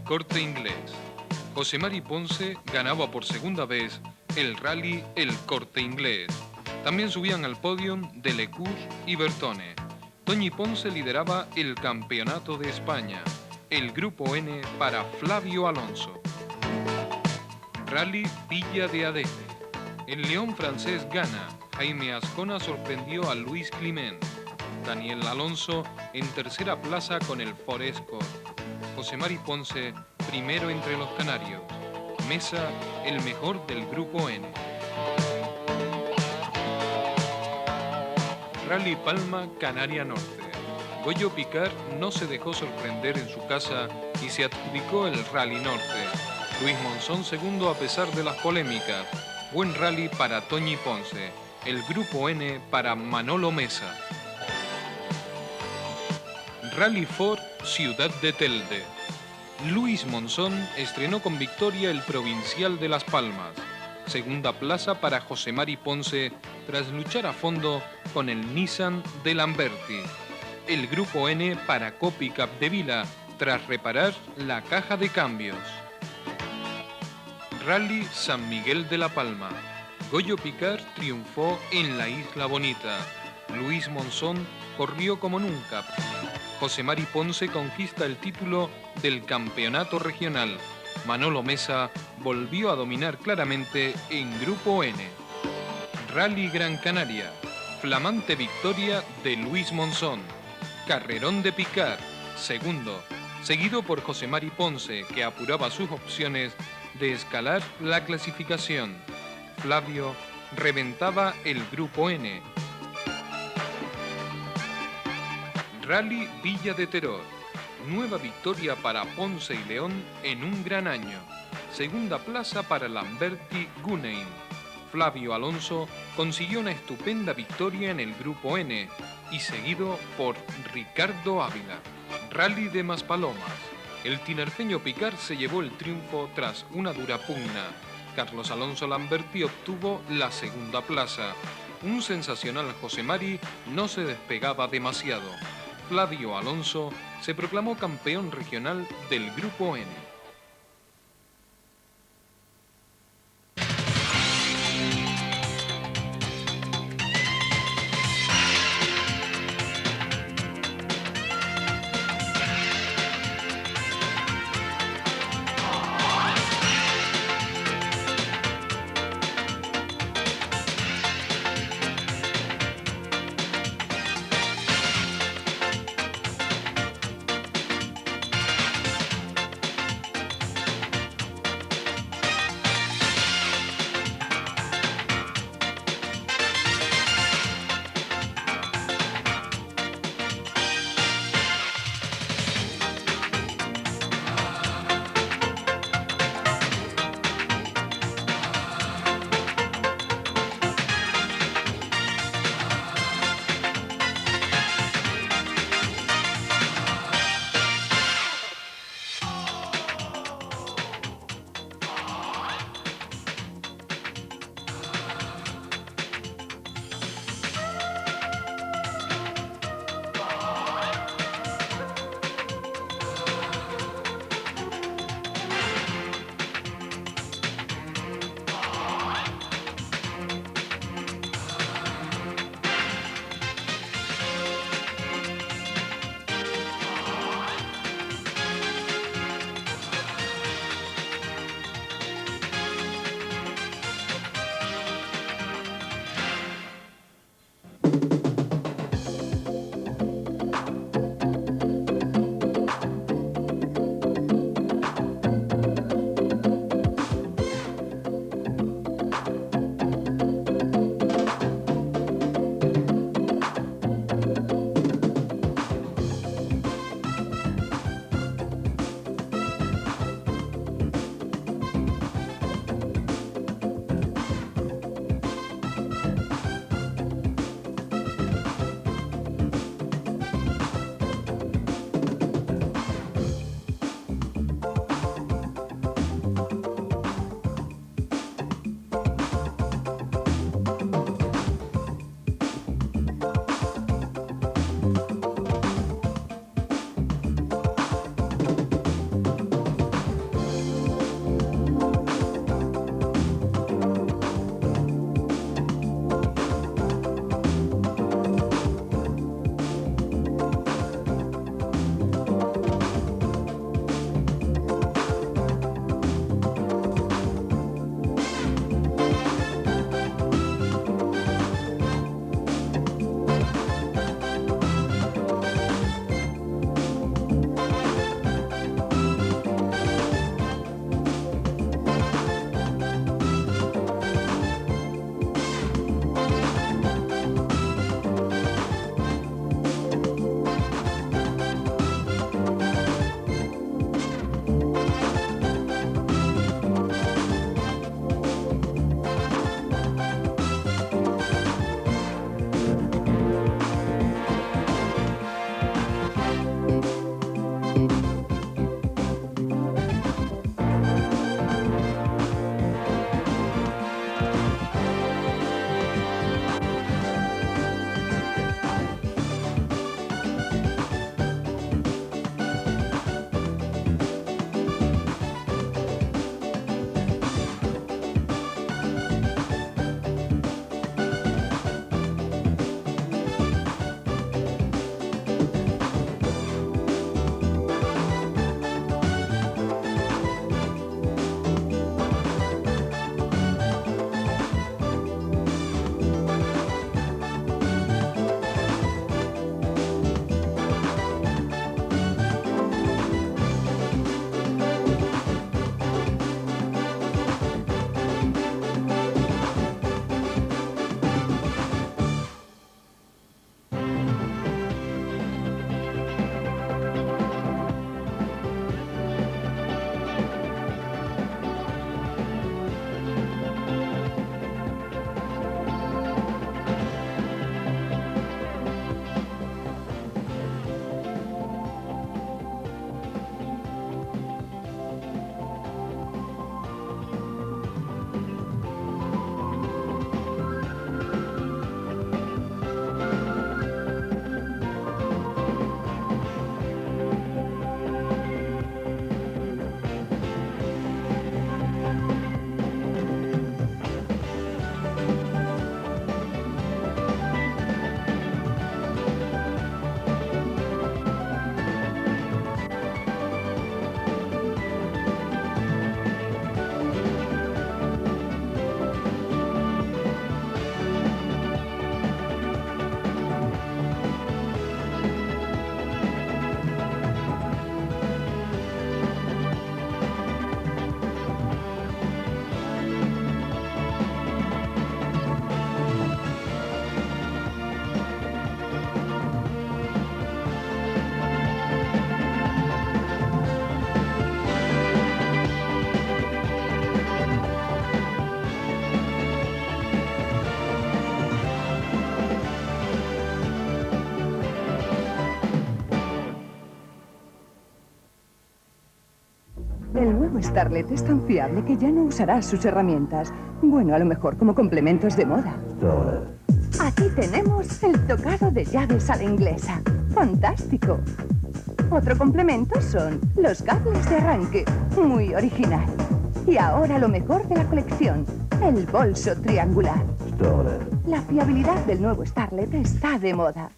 Corte Inglés. José Mari Ponce ganaba por segunda vez el rally El Corte Inglés. También subían al podio Delecour y Bertone. Toñi Ponce lideraba el Campeonato de España. El Grupo N para Flavio Alonso. Rally Villa de Adete. El León francés gana. Jaime Azcona sorprendió a Luis Climent. Daniel Alonso en tercera plaza con el Foresco. José Mari Ponce primero entre los canarios. Mesa el mejor del Grupo N. Rally Palma, Canaria Norte. Goyo Picar no se dejó sorprender en su casa y se adjudicó el Rally Norte. Luis Monzón segundo a pesar de las polémicas. Buen rally para Toñi Ponce. El Grupo N para Manolo Mesa. Rally Ford, Ciudad de Telde. Luis Monzón estrenó con victoria el Provincial de Las Palmas. Segunda plaza para José Mari Ponce tras luchar a fondo con el Nissan de Lamberti. El Grupo N para Copi Capdevila tras reparar la caja de cambios. Rally San Miguel de la Palma. Goyo Picar triunfó en la Isla Bonita. Luis Monzón corrió como nunca. José Mari Ponce conquista el título del campeonato regional. Manolo Mesa volvió a dominar claramente en Grupo N. Rally Gran Canaria. Flamante victoria de Luis Monzón. Carrerón de Picar, segundo, seguido por José Mari Ponce, que apuraba sus opciones de escalar la clasificación. Flavio reventaba el Grupo N. Rally Villa de Teror. Nueva victoria para Ponce y León en un gran año. Segunda plaza para Lamberti Gunein. Flavio Alonso consiguió una estupenda victoria en el Grupo N y seguido por Ricardo Ávila. Rally de Maspalomas. El tinerfeño Picar se llevó el triunfo tras una dura pugna. Carlos Alonso Lamberti obtuvo la segunda plaza. Un sensacional José Mari no se despegaba demasiado. Flavio Alonso se proclamó campeón regional del Grupo N. El nuevo Starlet es tan fiable que ya no usarás sus herramientas. Bueno, a lo mejor como complementos de moda. Aquí tenemos el tocado de llaves a la inglesa. ¡Fantástico! Otro complemento son los cables de arranque. Muy original. Y ahora lo mejor de la colección, el bolso triangular. La fiabilidad del nuevo Starlet está de moda.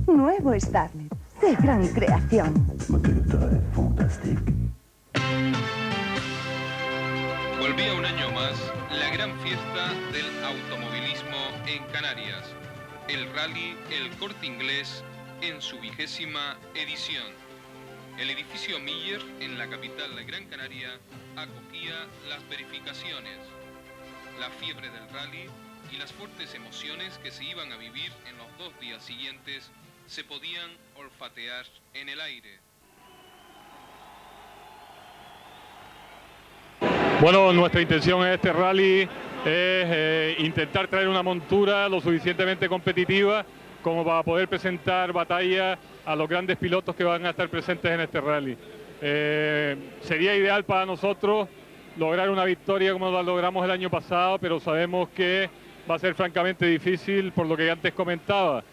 Nuevo Starlet, de gran creación. Volvía un año más la gran fiesta del automovilismo en Canarias, el Rally El Corte Inglés en su 20ª edición. El edificio Miller, en la capital de Gran Canaria, acogía las verificaciones, la fiebre del rally y las fuertes emociones que se iban a vivir en los 2 días siguientes se podían olfatear en el aire. Bueno, nuestra intención en este rally es intentar traer una montura lo suficientemente competitiva como para poder presentar batalla a los grandes pilotos que van a estar presentes en este rally. Sería ideal para nosotros lograr una victoria como la logramos el año pasado, pero sabemos que va a ser francamente difícil por lo que antes comentaba.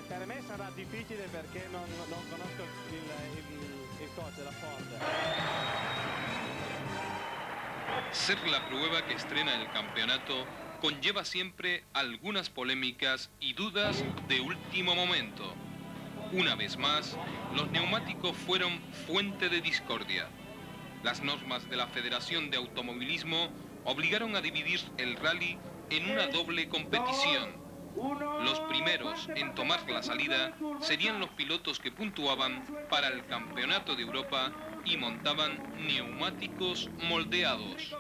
Per me sarà difficile perché non conosco il coach della Ford. Ser la prueba que estrena el campeonato conlleva siempre algunas polémicas y dudas de último momento. Una vez más, los neumáticos fueron fuente de discordia. Las normas de la Federación de Automovilismo obligaron a dividir el rally en una doble competición. Los primeros en tomar la salida serían los pilotos que puntuaban para el Campeonato de Europa y montaban neumáticos moldeados.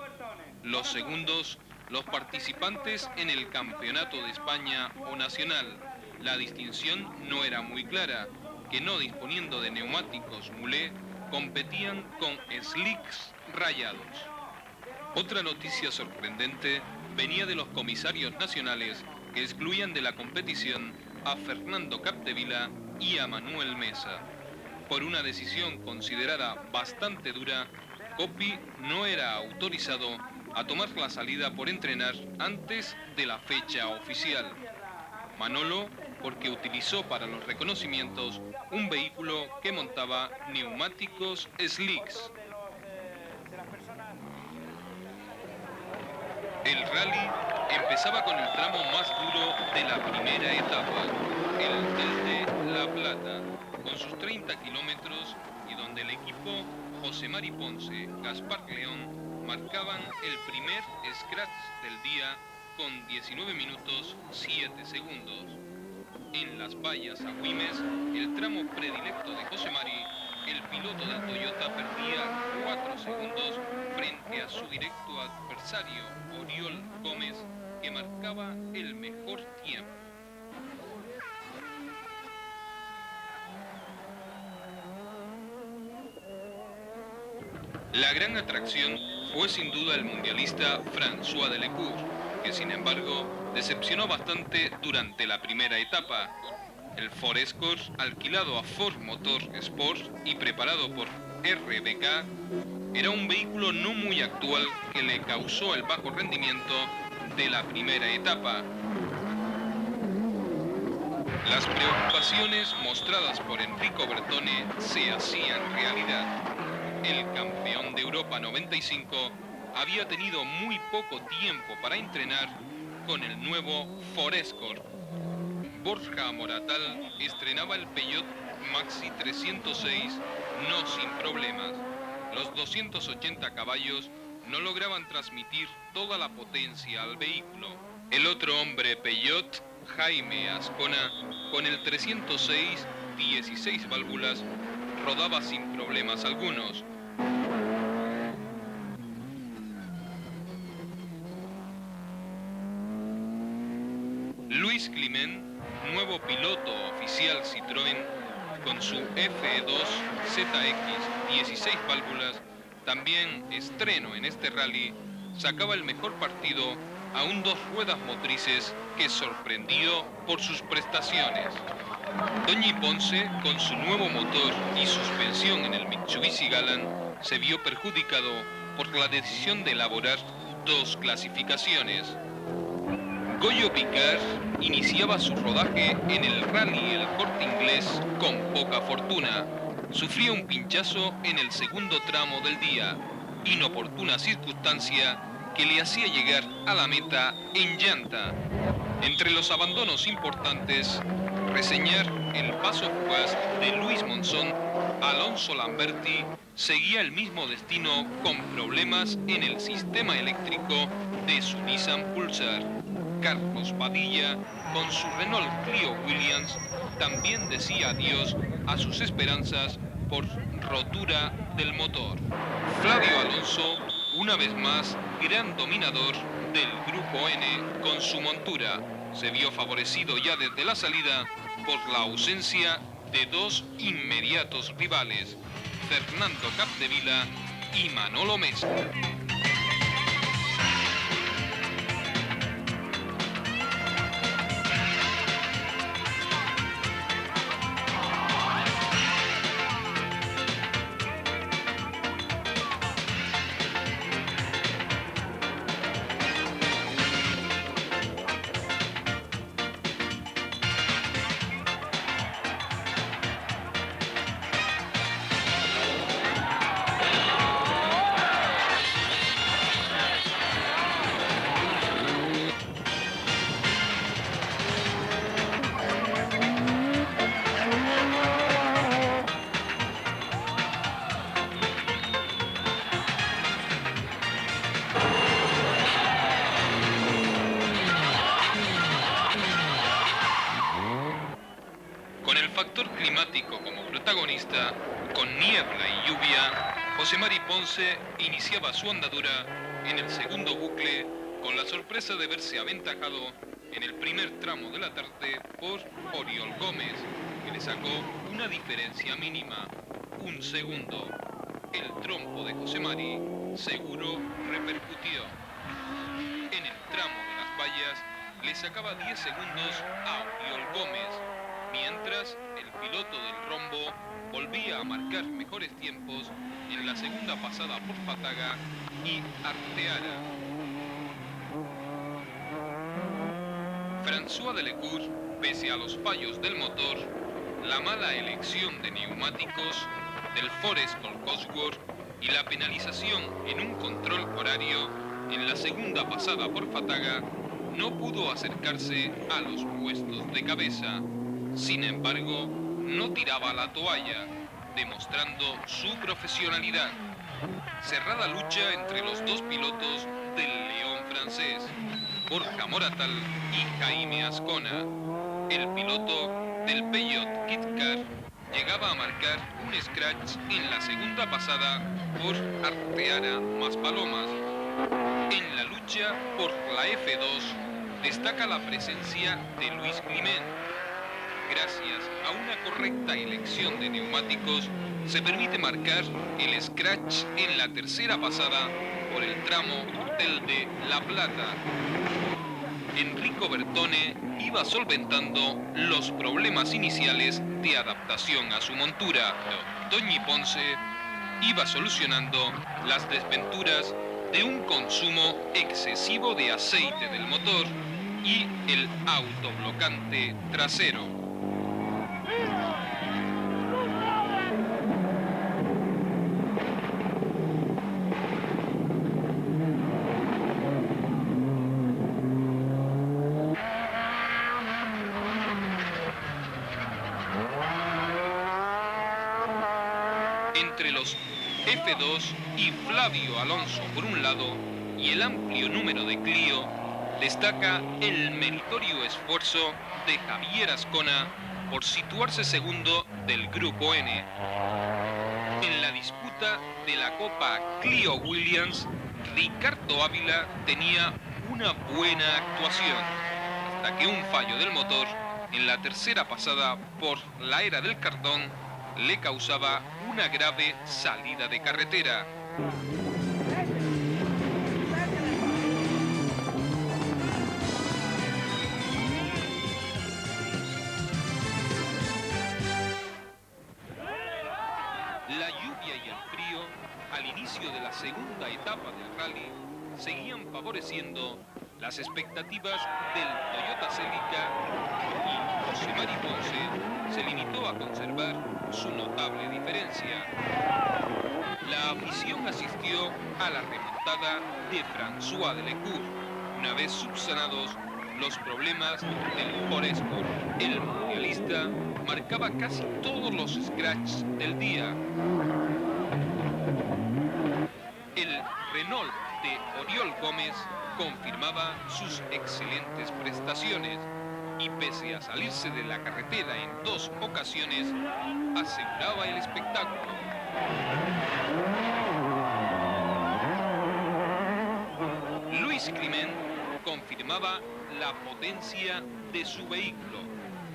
Los segundos, los participantes en el Campeonato de España o Nacional. La distinción no era muy clara, que no disponiendo de neumáticos mulé, competían con slicks rayados. Otra noticia sorprendente venía de los comisarios nacionales que excluían de la competición a Fernando Capdevila y a Manuel Mesa. Por una decisión considerada bastante dura, Coppi no era autorizado a tomar la salida por entrenar antes de la fecha oficial. Manolo, porque utilizó para los reconocimientos un vehículo que montaba neumáticos slicks. El rally empezaba con el tramo más duro de la primera etapa, el de La Plata, con sus 30 kilómetros y donde el equipo José Mari Ponce, Gaspar León marcaban el primer scratch del día con 19 minutos 7 segundos. En las vallas a Güimes, el tramo predilecto de José Mari, el piloto del Toyota perdía 4 segundos frente a su directo adversario, Oriol Gómez, que marcaba el mejor tiempo. La gran atracción fue sin duda el mundialista François Delecourt, que sin embargo decepcionó bastante durante la primera etapa. El Ford Escort, alquilado a Ford Motor Sport y preparado por RBK, era un vehículo no muy actual que le causó el bajo rendimiento de la primera etapa. Las preocupaciones mostradas por Enrico Bertone se hacían realidad. El campeón de Europa 95 había tenido muy poco tiempo para entrenar con el nuevo Forescore. Borja Moratal estrenaba el Peugeot Maxi 306 no sin problemas. Los 280 caballos no lograban transmitir toda la potencia al vehículo. El otro hombre Peugeot, Jaime Azcona, con el 306 16 válvulas, rodaba sin problemas algunos. Luis Climent, nuevo piloto oficial Citroën, con su F2 ZX 16 válvulas, también estreno en este rally, sacaba el mejor partido a un dos ruedas motrices que sorprendió por sus prestaciones. Toñi Ponce, con su nuevo motor y suspensión en el Mitsubishi Galant, se vio perjudicado por la decisión de elaborar dos clasificaciones. Goyo Picard iniciaba su rodaje en el rally El Corte Inglés con poca fortuna. Sufrió un pinchazo en el segundo tramo del día, inoportuna circunstancia que le hacía llegar a la meta en llanta. Entre los abandonos importantes, reseñar el paso fugaz de Luis Monzón. Alonso Lamberti seguía el mismo destino con problemas en el sistema eléctrico de su Nissan Pulsar. Carlos Padilla, con su Renault Clio Williams, también decía adiós a sus esperanzas por rotura del motor. Flavio Alonso, una vez más, gran dominador del Grupo N con su montura, se vio favorecido ya desde la salida por la ausencia de dos inmediatos rivales, Fernando Capdevila y Manolo Mesa. Factor climático como protagonista, con niebla y lluvia, José Mari Ponce iniciaba su andadura en el segundo bucle con la sorpresa de verse aventajado en el primer tramo de la tarde por Oriol Gómez, que le sacó una diferencia mínima, un segundo. El trompo de José Mari seguro repercutió. En el tramo de las vallas le sacaba 10 segundos a Oriol Gómez, mientras el piloto del rombo volvía a marcar mejores tiempos en la segunda pasada por Fataga y Arteara. François Delecour, pese a los fallos del motor, la mala elección de neumáticos, del Forest Cosworth y la penalización en un control horario en la segunda pasada por Fataga, no pudo acercarse a los puestos de cabeza. Sin embargo, no tiraba la toalla, demostrando su profesionalidad. Cerrada lucha entre los dos pilotos del León francés, Borja Moratal y Jaime Azcona. El piloto del Peugeot Kit Car llegaba a marcar un scratch en la segunda pasada por Arteara más Palomas. En la lucha por la F2 destaca la presencia de Luis Climent. Gracias a una correcta elección de neumáticos, se permite marcar el scratch en la tercera pasada por el tramo del de La Plata. Enrico Bertone iba solventando los problemas iniciales de adaptación a su montura. Toñi Ponce iba solucionando las desventuras de un consumo excesivo de aceite del motor y el autoblocante trasero. entre los F2 y Flavio Alonso por un lado y el amplio número de Clio, destaca el meritorio esfuerzo de Javier Azcona por situarse segundo del Grupo N. En la disputa de la Copa Clio Williams, Ricardo Ávila tenía una buena actuación, hasta que un fallo del motor en la tercera pasada por la era del Cardón le causaba una grave salida de carretera. La lluvia y el frío, al inicio de la segunda etapa del rally, seguían favoreciendo las expectativas del Toyota Celica y José Mari Ponce se limitó a conservar su notable diferencia. La afición asistió a la remontada de François Delecourt, una vez subsanados los problemas del Ford Escort. El mundialista marcaba casi todos los scratches del día. El Renault de Oriol Gómez confirmaba sus excelentes prestaciones y pese a salirse de la carretera en 2 ocasiones, aseguraba el espectáculo. Luis Climent confirmaba la potencia de su vehículo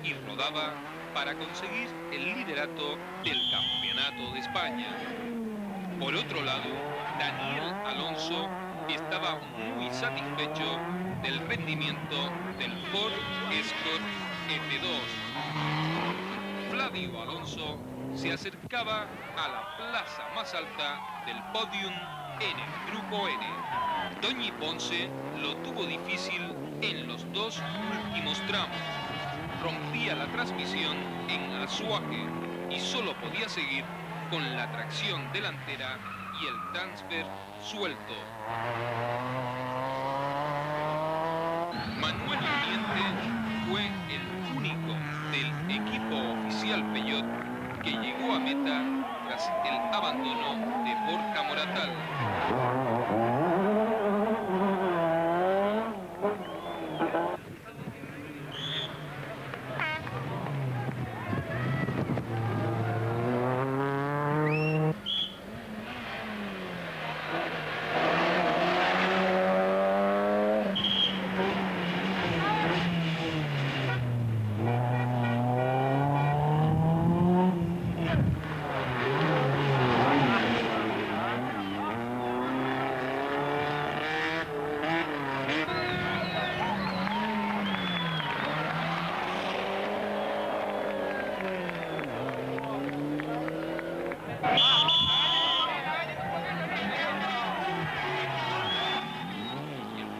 y rodaba para conseguir el liderato del Campeonato de España. Por otro lado, Daniel Alonso estaba muy satisfecho del rendimiento del Ford Escort F2. Flavio Alonso se acercaba a la plaza más alta del podium en el Grupo N. Toñi Ponce lo tuvo difícil en los 2 últimos tramos. Rompía la transmisión en asuaje y solo podía seguir con la tracción delantera y el transfer suelto. Manuel Ardiente fue el único del equipo oficial Peugeot que llegó a meta tras el abandono de Borja Moratal.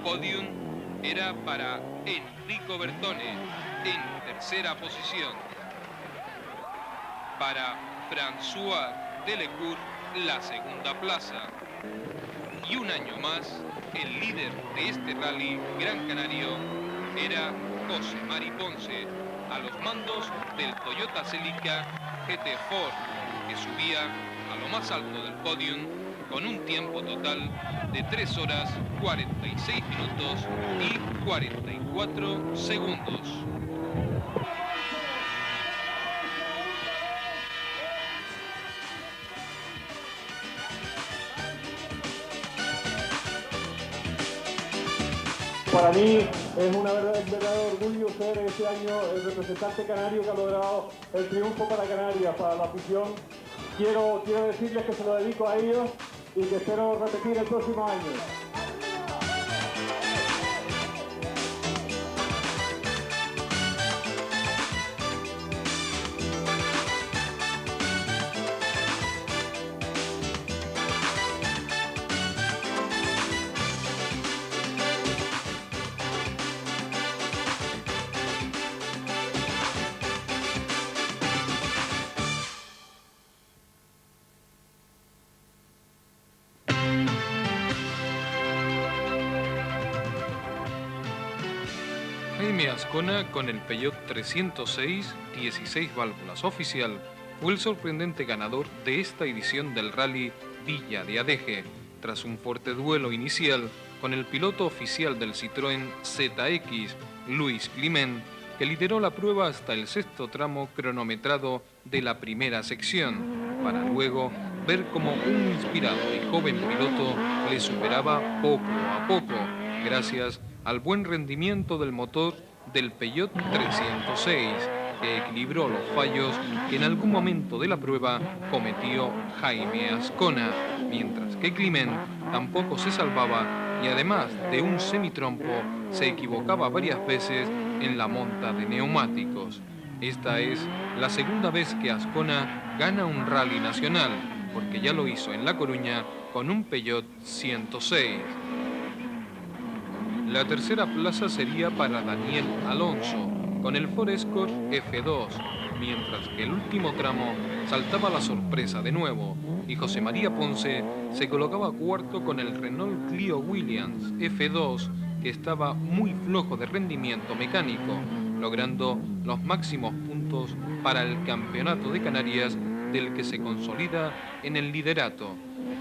Podium era para Enrico Bertone en tercera posición. Para François Delecourt la segunda plaza. Y un año más, el líder de este rally gran canario era José Mari Ponce, a los mandos del Toyota Celica GT Ford, que subía a lo más alto del podium con un tiempo total de 3 horas 46 minutos y 44 segundos. Para mí es un verdadero orgullo ser este año el representante canario que ha logrado el triunfo para Canarias, para la afición. Quiero decirles que se lo dedico a ellos y que espero repetir el próximo año. Jaime Azcona con el Peugeot 306 16 válvulas oficial fue el sorprendente ganador de esta edición del Rally Villa de Adeje, tras un fuerte duelo inicial con el piloto oficial del Citroën ZX, Luis Climent, que lideró la prueba hasta el sexto tramo cronometrado de la primera sección, para luego ver cómo un inspirado y joven piloto le superaba poco a poco, gracias al buen rendimiento del motor del Peugeot 306, que equilibró los fallos que en algún momento de la prueba cometió Jaime Azcona, mientras que Climent tampoco se salvaba y además de un semitrompo se equivocaba varias veces en la monta de neumáticos. Esta es la segunda vez que Azcona gana un rally nacional, porque ya lo hizo en La Coruña con un Peugeot 106. La tercera plaza sería para Daniel Alonso, con el Ford Escort F2, mientras que el último tramo saltaba la sorpresa de nuevo, y José María Ponce se colocaba cuarto con el Renault Clio Williams F2, que estaba muy flojo de rendimiento mecánico, logrando los máximos puntos para el Campeonato de Canarias, del que se consolida en el liderato.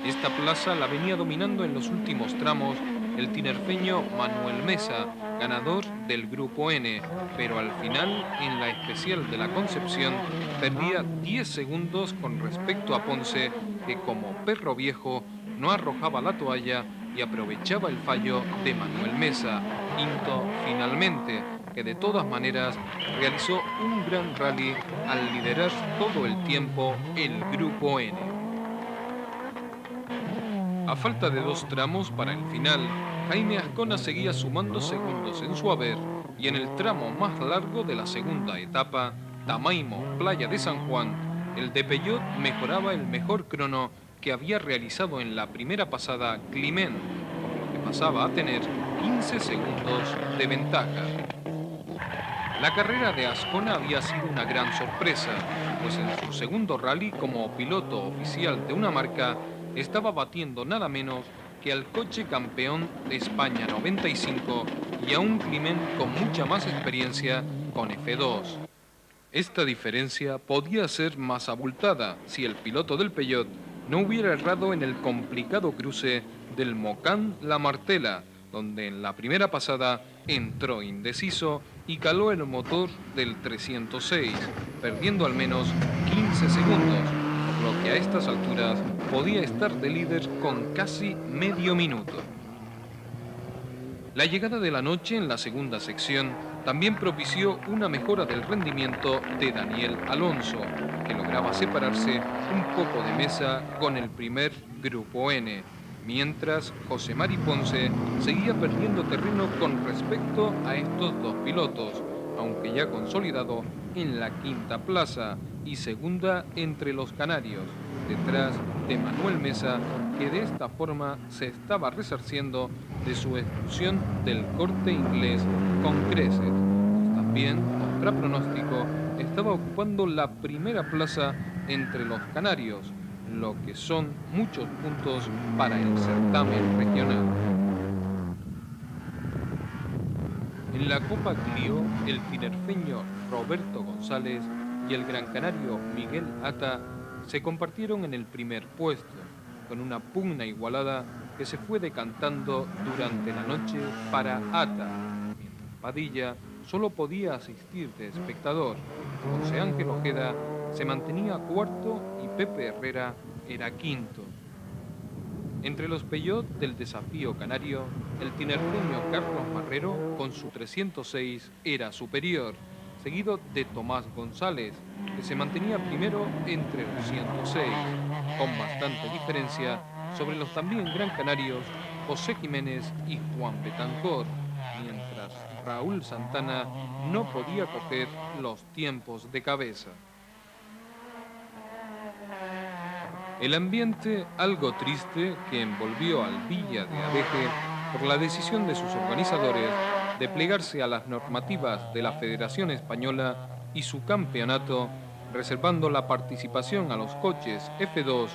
Esta plaza la venía dominando en los últimos tramos el tinerfeño Manuel Mesa, ganador del Grupo N, pero al final, en la especial de la Concepción, perdía 10 segundos con respecto a Ponce, que como perro viejo no arrojaba la toalla y aprovechaba el fallo de Manuel Mesa, quinto finalmente, que de todas maneras realizó un gran rally al liderar todo el tiempo el Grupo N. A falta de 2 tramos para el final, Jaime Azcona seguía sumando segundos en su haber, y en el tramo más largo de la segunda etapa, Tamaimo, Playa de San Juan, el de Peugeot mejoraba el mejor crono que había realizado en la primera pasada Climent, por lo que pasaba a tener 15 segundos de ventaja. La carrera de Azcona había sido una gran sorpresa, pues en su segundo rally como piloto oficial de una marca estaba batiendo nada menos que al coche campeón de España 95 y a un Climent con mucha más experiencia con F2. Esta diferencia podía ser más abultada si el piloto del Peugeot no hubiera errado en el complicado cruce del Mocán-La Martela, donde en la primera pasada entró indeciso y caló el motor del 306, perdiendo al menos 15 segundos, por lo que a estas alturas podía estar de líder con casi medio minuto. La llegada de la noche en la segunda sección también propició una mejora del rendimiento de Daniel Alonso, que lograba separarse un poco de Mesa con el primer Grupo N, mientras José Mari Ponce seguía perdiendo terreno con respecto a estos dos pilotos, aunque ya consolidado en la quinta plaza y segunda entre los canarios, detrás de Manuel Mesa, que de esta forma se estaba resarciendo de su expulsión del Corte Inglés con creces. También, contra pronóstico, estaba ocupando la primera plaza entre los canarios, lo que son muchos puntos para el certamen regional. En la Copa Clio, el tinerfeño Roberto González y el gran canario Miguel Ata se compartieron en el primer puesto, con una pugna igualada que se fue decantando durante la noche para Ata, mientras Padilla solo podía asistir de espectador. José Ángel Ojeda se mantenía cuarto y Pepe Herrera era quinto. Entre los Peugeot del desafío canario, el tinerfeño Carlos Marrero con su 306 era superior, seguido de Tomás González, que se mantenía primero entre los 106, con bastante diferencia sobre los también gran canarios José Jiménez y Juan Betancor, mientras Raúl Santana no podía coger los tiempos de cabeza. El ambiente algo triste que envolvió al Villa de Adeje por la decisión de sus organizadores de plegarse a las normativas de la Federación Española y su campeonato, reservando la participación a los coches F2,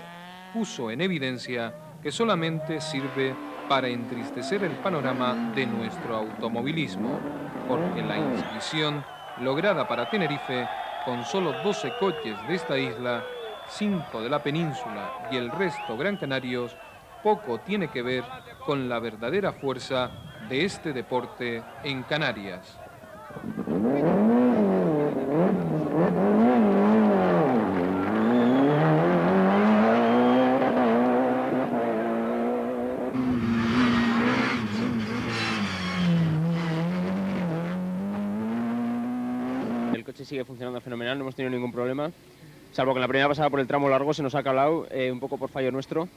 puso en evidencia que solamente sirve para entristecer el panorama de nuestro automovilismo, porque la inscripción lograda para Tenerife con solo 12 coches de esta isla, 5 de la península y el resto gran canarios, poco tiene que ver con la verdadera fuerza de este deporte en Canarias. El coche sigue funcionando fenomenal, no hemos tenido ningún problema, salvo que en la primera pasada por el tramo largo se nos ha calado un poco por fallo nuestro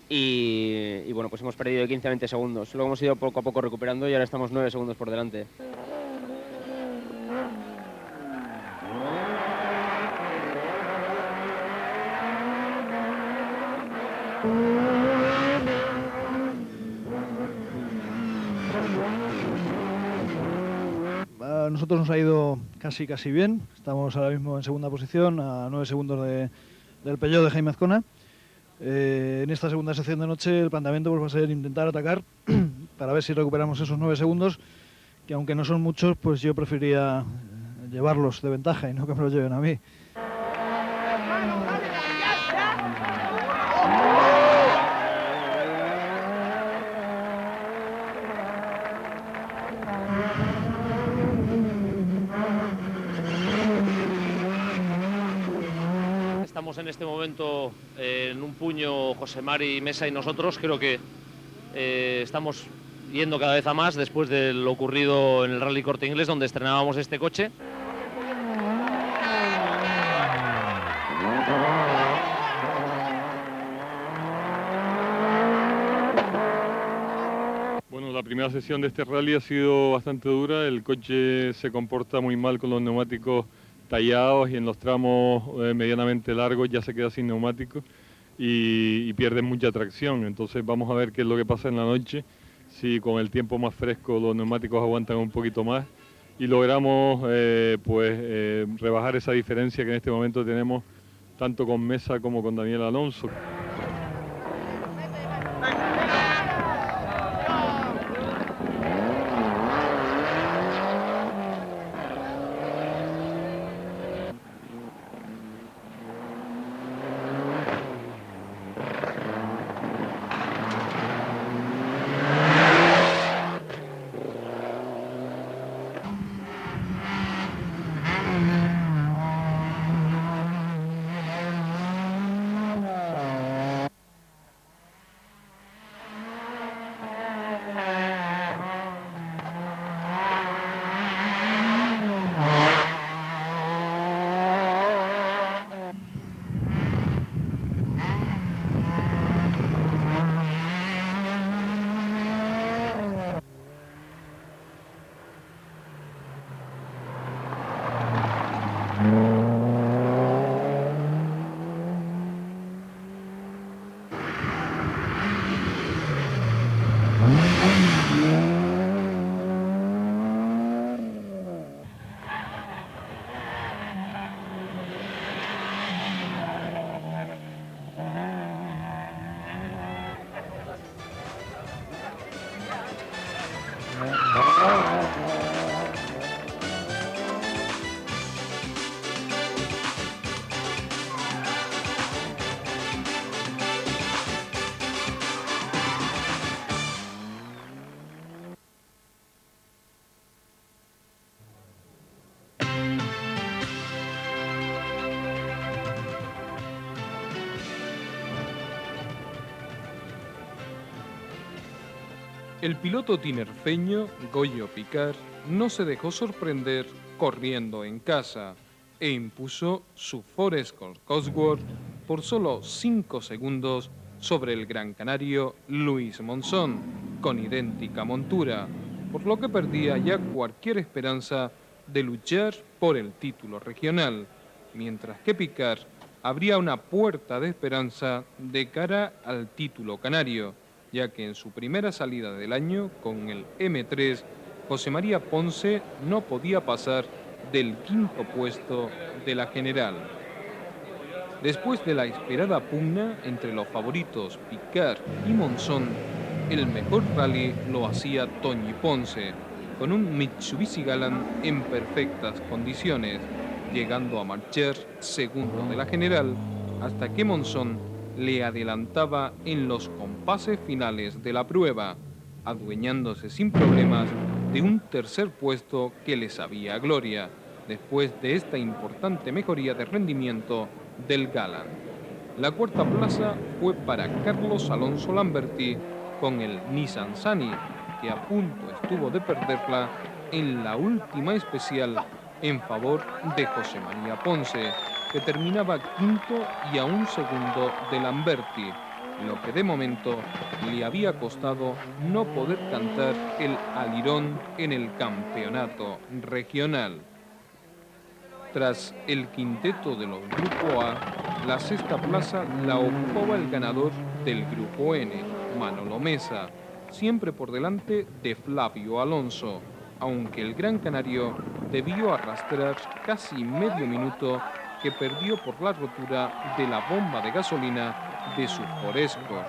y bueno, pues hemos perdido de 15 a 20 segundos. Luego hemos ido poco a poco recuperando y ahora estamos 9 segundos por delante. A nosotros nos ha ido casi bien. Estamos ahora mismo en segunda posición, a 9 segundos del Peugeot de Jaime Azcona. En esta segunda sección de noche el planteamiento pues, va a ser intentar atacar para ver si recuperamos esos 9 segundos, que aunque no son muchos, pues yo preferiría llevarlos de ventaja y no que me los lleven a mí. Estamos en este momento en un puño José Mari Mesa y nosotros. Creo que estamos yendo cada vez a más después de lo ocurrido en el Rally Corte Inglés, donde estrenábamos este coche. Bueno, la primera sesión de este rally ha sido bastante dura. El coche se comporta muy mal con los neumáticos tallados y en los tramos medianamente largos ya se queda sin neumáticos y pierde mucha tracción. Entonces vamos a ver qué es lo que pasa en la noche, si con el tiempo más fresco los neumáticos aguantan un poquito más y logramos rebajar esa diferencia que en este momento tenemos tanto con Mesa como con Daniel Alonso. El piloto tinerfeño Goyo Picard no se dejó sorprender corriendo en casa e impuso su Ford Escort Cosworth por solo 5 segundos sobre el gran canario Luis Monzón, con idéntica montura, por lo que perdía ya cualquier esperanza de luchar por el título regional, mientras que Picard abría una puerta de esperanza de cara al título canario, ya que en su primera salida del año con el M3, José María Ponce no podía pasar del 5º puesto de la general. Después de la esperada pugna entre los favoritos Picard y Monzón, el mejor rally lo hacía Toñi Ponce, con un Mitsubishi Galant en perfectas condiciones, llegando a marchar segundo de la general hasta que Monzón le adelantaba en los compases finales de la prueba, adueñándose sin problemas de un tercer puesto que le sabía a gloria, después de esta importante mejoría de rendimiento del Galant. La cuarta plaza fue para Carlos Alonso Lamberti con el Nissan Sunny, que a punto estuvo de perderla en la última especial en favor de José María Ponce, que terminaba quinto y a un segundo de Lamberti, lo que de momento le había costado no poder cantar el alirón en el campeonato regional. Tras el quinteto de los Grupo A, la sexta plaza la ocupaba el ganador del Grupo N, Manolo Mesa, siempre por delante de Flavio Alonso, aunque el Gran Canario debió arrastrar casi medio minuto que perdió por la rotura de la bomba de gasolina de su Ford Escort.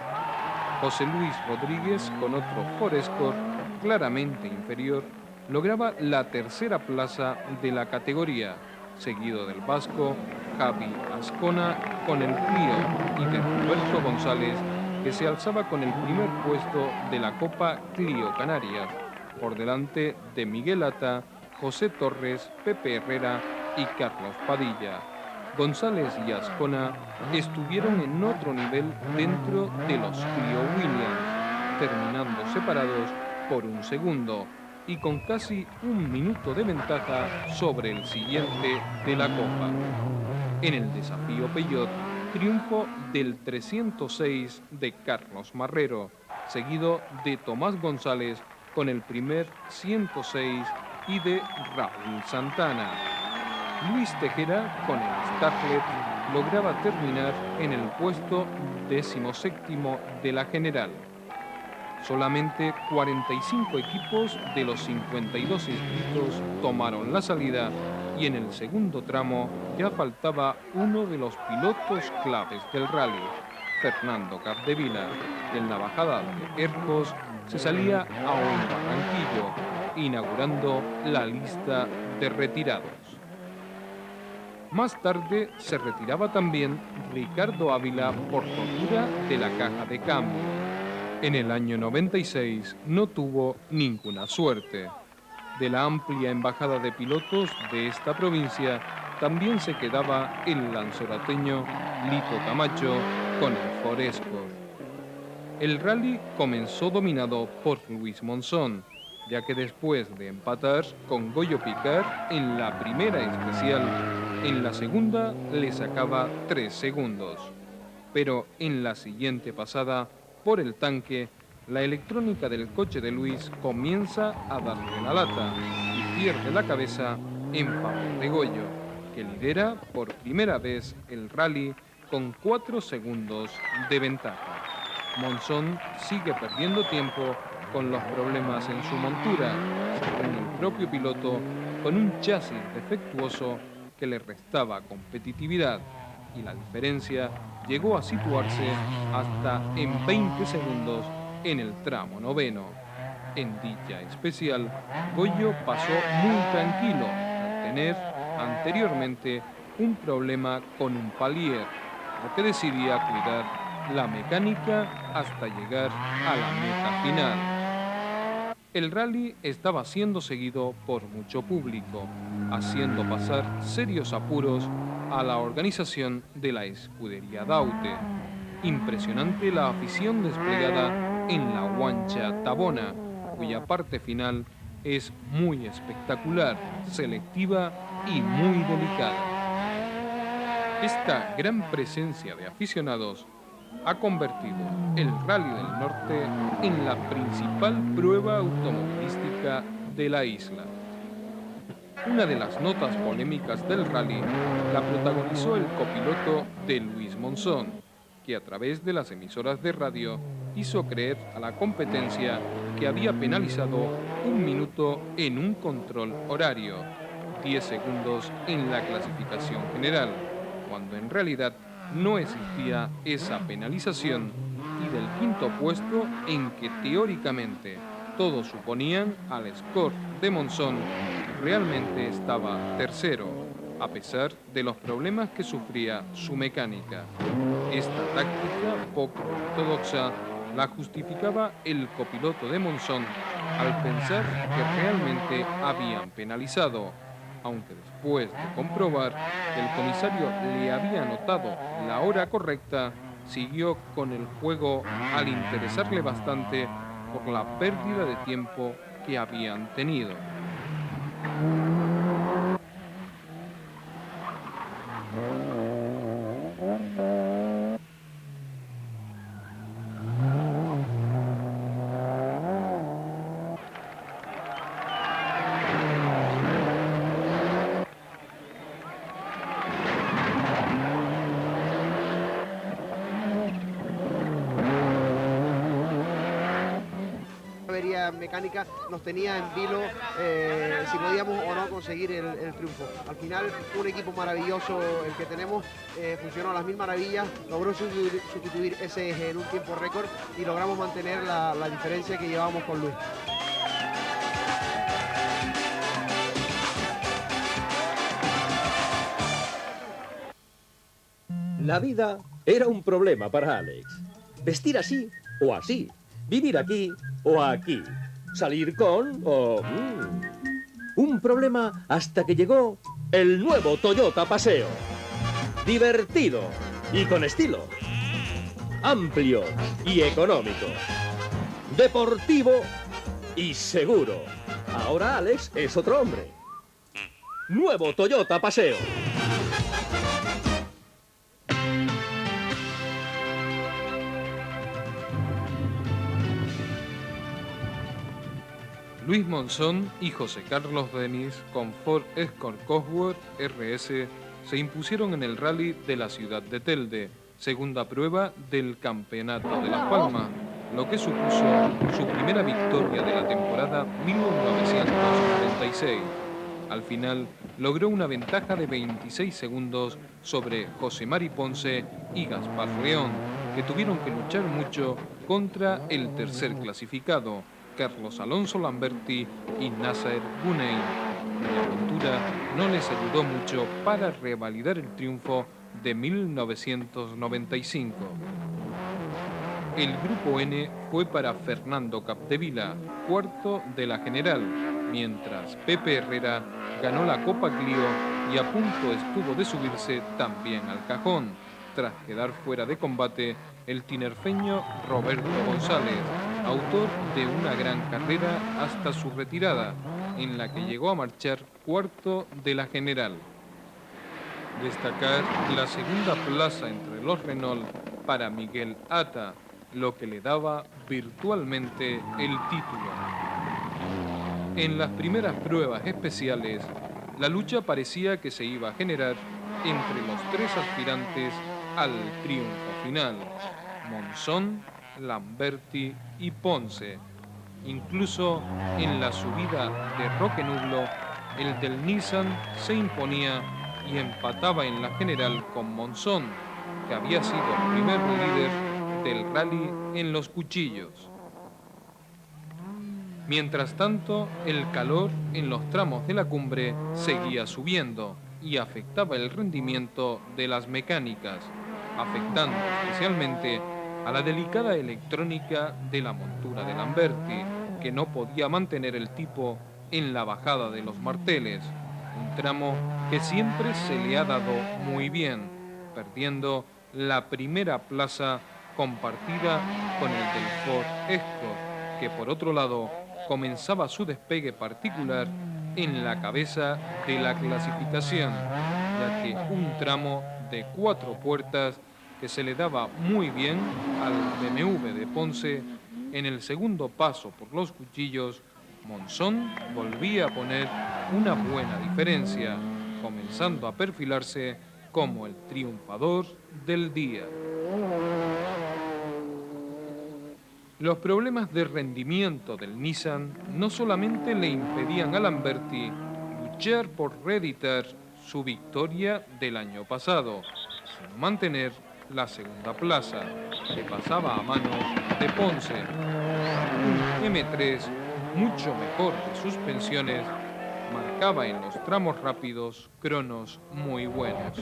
José Luis Rodríguez, con otro Ford Escort claramente inferior, lograba la tercera plaza de la categoría, seguido del vasco Javi Azcona con el Clio y de Roberto González, que se alzaba con el primer puesto de la Copa Clio Canarias, por delante de Miguel Ata, José Torres, Pepe Herrera y Carlos Padilla. González y Azcona estuvieron en otro nivel dentro de los Clio Williams, terminando separados por un segundo y con casi un minuto de ventaja sobre el siguiente de la Copa. En el desafío Peugeot, triunfo del 306 de Carlos Marrero, seguido de Tomás González con el primer 106 y de Raúl Santana. Luis Tejera, con el Starlet, lograba terminar en el puesto 17º de la general. Solamente 45 equipos de los 52 inscritos tomaron la salida y en el segundo tramo ya faltaba uno de los pilotos claves del rally, Fernando Capdevila, y en la bajada de Ercos se salía a un Barranquillo, inaugurando la lista de retirados. Más tarde se retiraba también Ricardo Ávila por rotura de la caja de cambio. En el año 96 no tuvo ninguna suerte. De la amplia embajada de pilotos de esta provincia también se quedaba el lanzorateño Lito Camacho con el Ford Escort. El rally comenzó dominado por Luis Monzón, ya que después de empatar con Goyo Picard en la primera especial, en la segunda le sacaba 3 segundos. Pero en la siguiente pasada, por el tanque, la electrónica del coche de Luis comienza a darle la lata y pierde la cabeza en favor de Goyo, que lidera por primera vez el rally con 4 segundos de ventaja. Monzón sigue perdiendo tiempo con los problemas en su montura, según el propio piloto, con un chasis defectuoso que le restaba competitividad, y la diferencia llegó a situarse hasta en 20 segundos en el tramo noveno. En dicha especial, Goyo pasó muy tranquilo al tener anteriormente un problema con un palier, lo que decidía cuidar la mecánica hasta llegar a la meta final. El rally estaba siendo seguido por mucho público, haciendo pasar serios apuros a la organización de la escudería Daute. Impresionante la afición desplegada en la Guancha Tabona, cuya parte final es muy espectacular, selectiva y muy delicada. Esta gran presencia de aficionados ha convertido el Rally del Norte en la principal prueba automovilística de la isla. Una de las notas polémicas del rally la protagonizó el copiloto de Luis Monzón, que a través de las emisoras de radio hizo creer a la competencia que había penalizado 1 minuto en un control horario, 10 segundos en la clasificación general, cuando en realidad no existía esa penalización, y del quinto puesto en que teóricamente todos suponían al Escort de Monzón, realmente estaba tercero. a pesar de los problemas que sufría su mecánica. Esta táctica poco ortodoxa la justificaba el copiloto de Monzón al pensar que realmente habían penalizado, aunque después de comprobar que el comisario le había anotado la hora correcta, siguió con el juego al interesarle bastante por la pérdida de tiempo que habían tenido. Mecánica nos tenía en vilo si podíamos o no conseguir el triunfo. Al final, un equipo maravilloso el que tenemos, funcionó a las mil maravillas, logró sustituir ese eje en un tiempo récord y logramos mantener la diferencia que llevábamos con Luis. La vida era un problema para Alex. Vestir así o así, vivir aquí o aquí, salir con o... Un problema hasta que llegó el nuevo Toyota Paseo. Divertido y con estilo. Amplio y económico. Deportivo y seguro. Ahora Alex es otro hombre. Nuevo Toyota Paseo. Luis Monzón y José Carlos Denis con Ford Escort Cosworth RS se impusieron en el rally de la ciudad de Telde, segunda prueba del Campeonato de Las Palmas, lo que supuso su primera victoria de la temporada 1996. Al final logró una ventaja de 26 segundos sobre José Mari Ponce y Gaspar León, que tuvieron que luchar mucho contra el tercer clasificado, Carlos Alonso Lamberti y Nasser Gunein. La aventura no les ayudó mucho para revalidar el triunfo de 1995. El grupo N fue para Fernando Capdevila, cuarto de la general, mientras Pepe Herrera ganó la Copa Clio y a punto estuvo de subirse también al cajón, tras quedar fuera de combate el tinerfeño Roberto González, autor de una gran carrera hasta su retirada, en la que llegó a marchar cuarto de la general. Destacar la segunda plaza entre los Renault para Miguel Ata, lo que le daba virtualmente el título. En las primeras pruebas especiales, la lucha parecía que se iba a generar entre los tres aspirantes al triunfo final: Monzón, Lamberti y Ponce. Incluso en la subida de Roque Nublo, el del Nissan se imponía y empataba en la general con Monzón, que había sido el primer líder del rally en los cuchillos. Mientras tanto, el calor en los tramos de la cumbre seguía subiendo y afectaba el rendimiento de las mecánicas, afectando especialmente a la delicada electrónica de la montura de Lamberti, que no podía mantener el tipo en la bajada de los Marteles, un tramo que siempre se le ha dado muy bien, perdiendo la primera plaza compartida con el del Ford Escort, que por otro lado comenzaba su despegue particular en la cabeza de la clasificación, ya que un tramo de 4 puertas que se le daba muy bien al BMW de Ponce, en el segundo paso por los cuchillos, Monzón volvía a poner una buena diferencia, comenzando a perfilarse como el triunfador del día. Los problemas de rendimiento del Nissan no solamente le impedían a Lamberti luchar por reeditar su victoria del año pasado, sino mantener la segunda plaza, que pasaba a manos de Ponce. Un M3 mucho mejor de suspensiones marcaba en los tramos rápidos cronos muy buenos.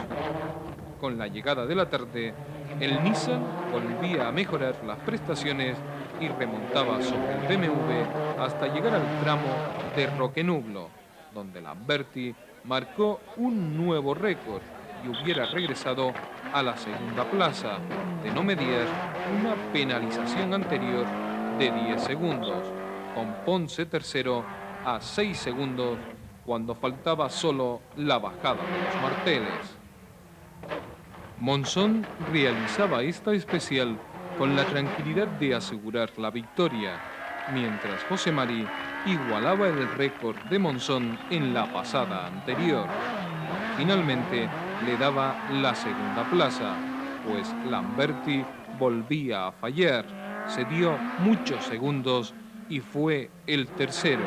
Con la llegada de la tarde, el Nissan volvía a mejorar las prestaciones y remontaba sobre el BMW hasta llegar al tramo de Roquenublo, donde Lamberti marcó un nuevo récord y hubiera regresado a la segunda plaza, de no mediar una penalización anterior de 10 segundos, con Ponce tercero a 6 segundos cuando faltaba solo la bajada de los Marteles. Monzón realizaba esta especial con la tranquilidad de asegurar la victoria, mientras José Mari igualaba el récord de Monzón en la pasada anterior. Finalmente le daba la segunda plaza, pues Lamberti volvía a fallar, se dio muchos segundos y fue el tercero.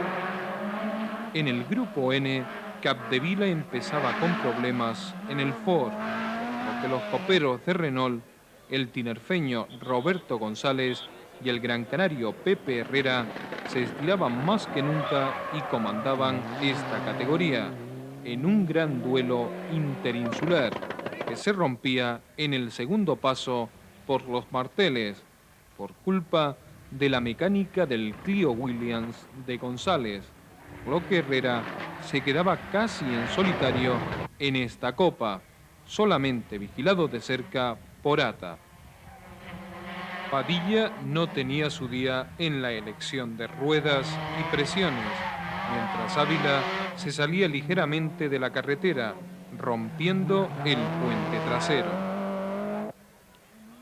En el grupo N, Capdevila empezaba con problemas en el Ford, porque los coperos de Renault, el tinerfeño Roberto González y el gran canario Pepe Herrera se estiraban más que nunca y comandaban esta categoría, en un gran duelo interinsular que se rompía en el segundo paso por los Marteles, por culpa de la mecánica del Clio Williams de González, lo que Herrera se quedaba casi en solitario en esta copa, solamente vigilado de cerca por Ata. Padilla no tenía su día en la elección de ruedas y presiones, mientras Ávila se salía ligeramente de la carretera, rompiendo el puente trasero.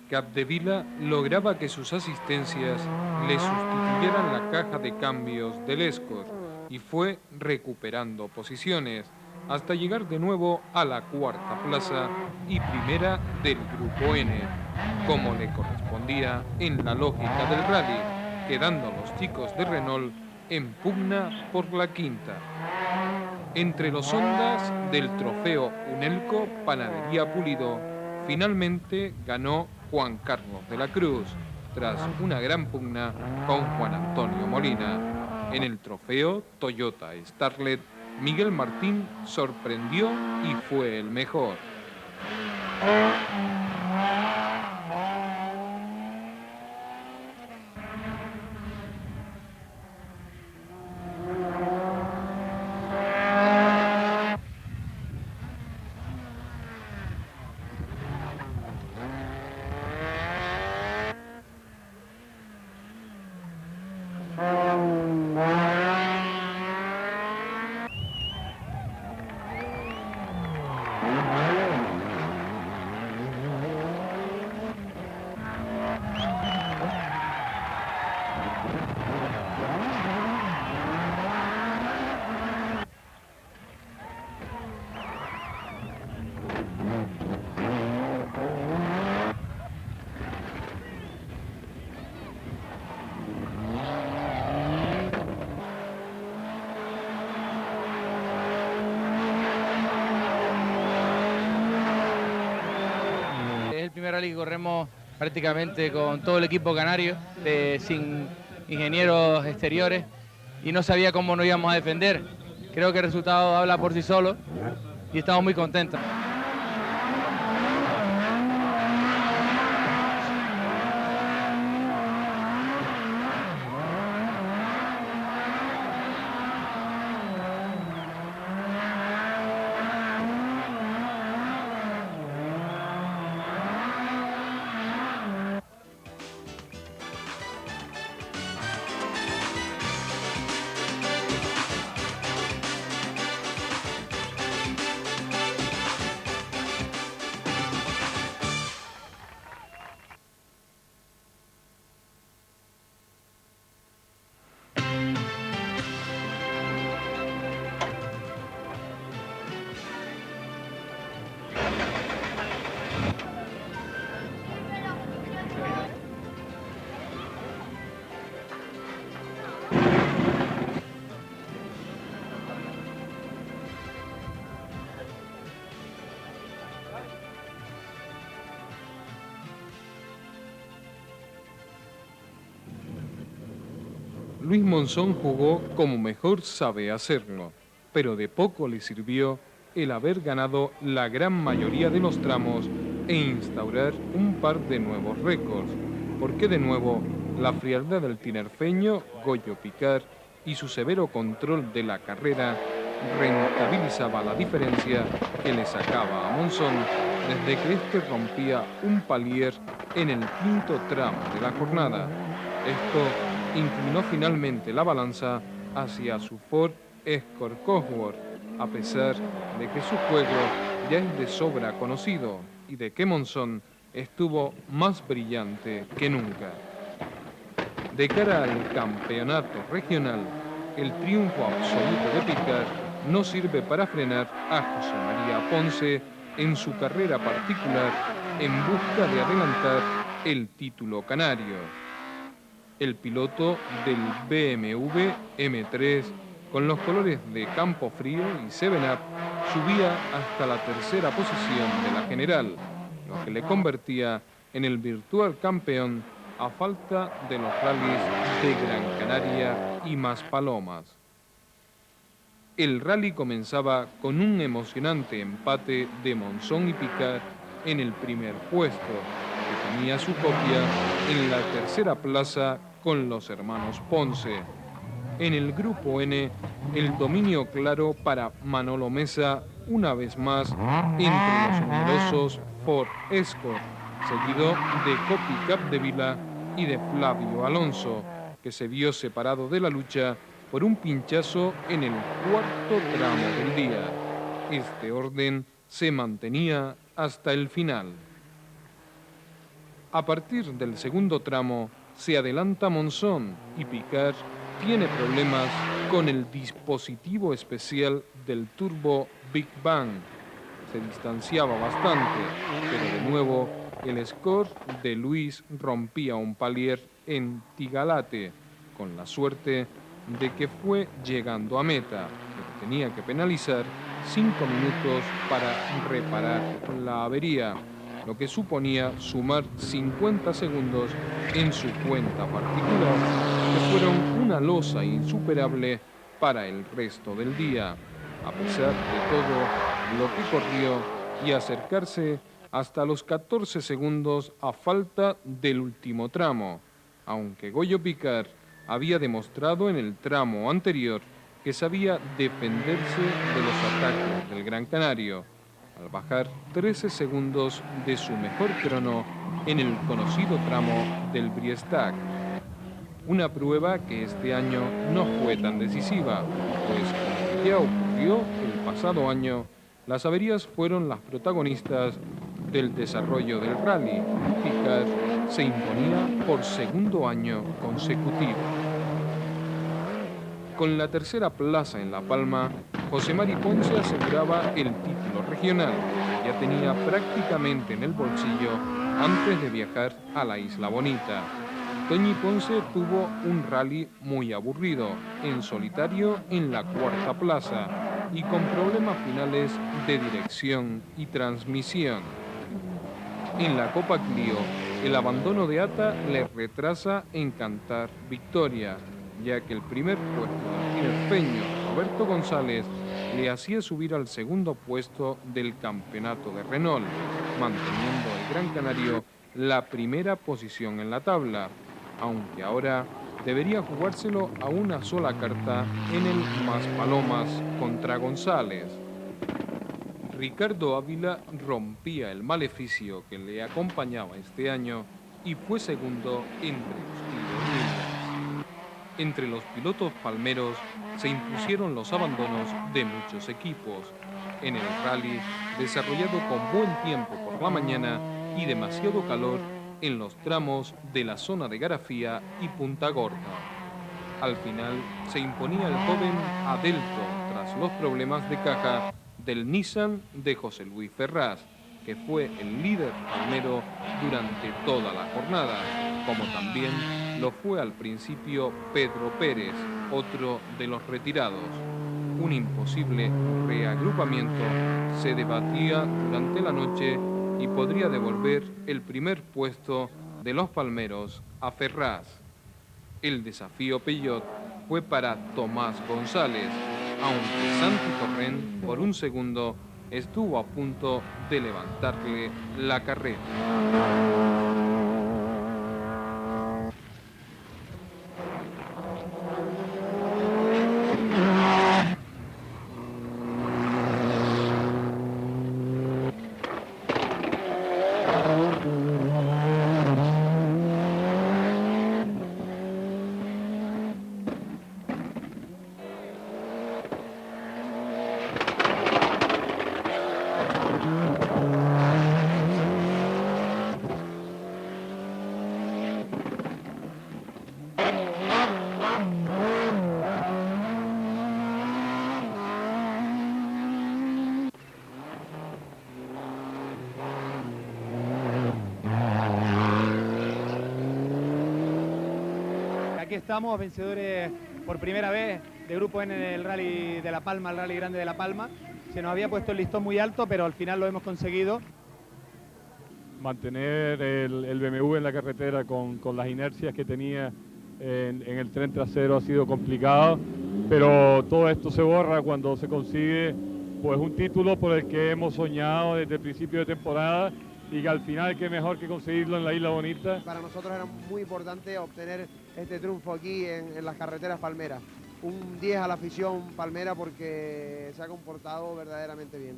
Capdevila lograba que sus asistencias le sustituyeran la caja de cambios del Escort y fue recuperando posiciones hasta llegar de nuevo a la cuarta plaza y primera del Grupo N, como le correspondía en la lógica del rally, quedando los chicos de Renault en pugna por la quinta. Entre los Hondas del trofeo Unelco Panadería Pulido, finalmente ganó Juan Carlos de la Cruz, tras una gran pugna con Juan Antonio Molina. En el trofeo Toyota Starlet, Miguel Martín sorprendió y fue el mejor. Rally que corremos prácticamente con todo el equipo canario, sin ingenieros exteriores, y no sabía cómo nos íbamos a defender. Creo que el resultado habla por sí solo y estamos muy contentos. Luis Monzón jugó como mejor sabe hacerlo. pero de poco le sirvió el haber ganado la gran mayoría de los tramos e instaurar un par de nuevos récords, porque de nuevo la frialdad del tinerfeño Goyo Picard y su severo control de la carrera rentabilizaba la diferencia que le sacaba a Monzón desde que éste rompía un palier en el quinto tramo de la jornada. Esto inclinó finalmente la balanza hacia su Ford Escort Cosworth, a pesar de que su juego ya es de sobra conocido y de que Monzón estuvo más brillante que nunca. De cara al campeonato regional, el triunfo absoluto de Picard no sirve para frenar a José María Ponce en su carrera particular en busca de adelantar el título canario. El piloto del BMW M3 con los colores de Campo Frío y 7up subía hasta la tercera posición de la general, lo que le convertía en el virtual campeón a falta de los rallies de Gran Canaria y Maspalomas. El rally comenzaba con un emocionante empate de Monzón y Picard en el primer puesto, que tenía su copia en la tercera plaza con los hermanos Ponce. En el grupo N, el dominio claro para Manolo Mesa, una vez más, entre los numerosos Ford Escort, seguido de Copy Capdevila y de Flavio Alonso, que se vio separado de la lucha por un pinchazo en el cuarto tramo del día. Este orden se mantenía hasta el final. A partir del segundo tramo se adelanta Monzón y Picard tiene problemas con el dispositivo especial del turbo Big Bang. Se distanciaba bastante, pero de nuevo el score de Luis rompía un palier en Tigalate, con la suerte de que fue llegando a meta, pero tenía que penalizar 5 minutos para reparar la avería, lo que suponía sumar 50 segundos en su cuenta particular, que fueron una losa insuperable para el resto del día, a pesar de todo lo que corrió y acercarse hasta los 14 segundos a falta del último tramo, aunque Goyo Picard había demostrado en el tramo anterior que sabía defenderse de los ataques del Gran Canario, al bajar 13 segundos de su mejor crono en el conocido tramo del Briestac. Una prueba que este año no fue tan decisiva, pues como ya ocurrió el pasado año, las averías fueron las protagonistas del desarrollo del rally. Picard se imponía por segundo año consecutivo. Con la tercera plaza en La Palma, José Mari Ponce aseguraba el título regional, que ya tenía prácticamente en el bolsillo antes de viajar a la Isla Bonita. Toñi Ponce tuvo un rally muy aburrido, en solitario en la cuarta plaza y con problemas finales de dirección y transmisión. En la Copa Clio, el abandono de Ata le retrasa en cantar victoria, ya que el primer puesto del tinerfeño Roberto González le hacía subir al segundo puesto del campeonato de Renault, manteniendo el Gran Canario la primera posición en la tabla, aunque ahora debería jugárselo a una sola carta en el Maspalomas contra González. Ricardo Ávila rompía el maleficio que le acompañaba este año y fue segundo entre los tiros libres. Entre los pilotos palmeros se impusieron los abandonos de muchos equipos. En el rally, desarrollado con buen tiempo por la mañana y demasiado calor en los tramos de la zona de Garafía y Punta Gorda. Al final se imponía el joven Adelto tras los problemas de caja del Nissan de José Luis Ferraz, que fue el líder palmero durante toda la jornada, como también lo fue al principio Pedro Pérez, otro de los retirados. Un imposible reagrupamiento se debatía durante la noche y podría devolver el primer puesto de los palmeros a Ferraz. El desafío Peugeot fue para Tomás González, aunque Santi Torrent por un segundo estuvo a punto de levantarle la carrera. Aquí estamos, vencedores por primera vez de Grupo N en el Rally de La Palma, el Rally Grande de La Palma. Se nos había puesto el listón muy alto, pero al final lo hemos conseguido. Mantener el BMW en la carretera con las inercias que tenía en el tren trasero ha sido complicado, pero todo esto se borra cuando se consigue pues un título por el que hemos soñado desde el principio de temporada, y que al final qué mejor que conseguirlo en la Isla Bonita. Para nosotros era muy importante obtener este triunfo aquí en las carreteras palmeras. Un 10 a la afición palmera porque se ha comportado verdaderamente bien.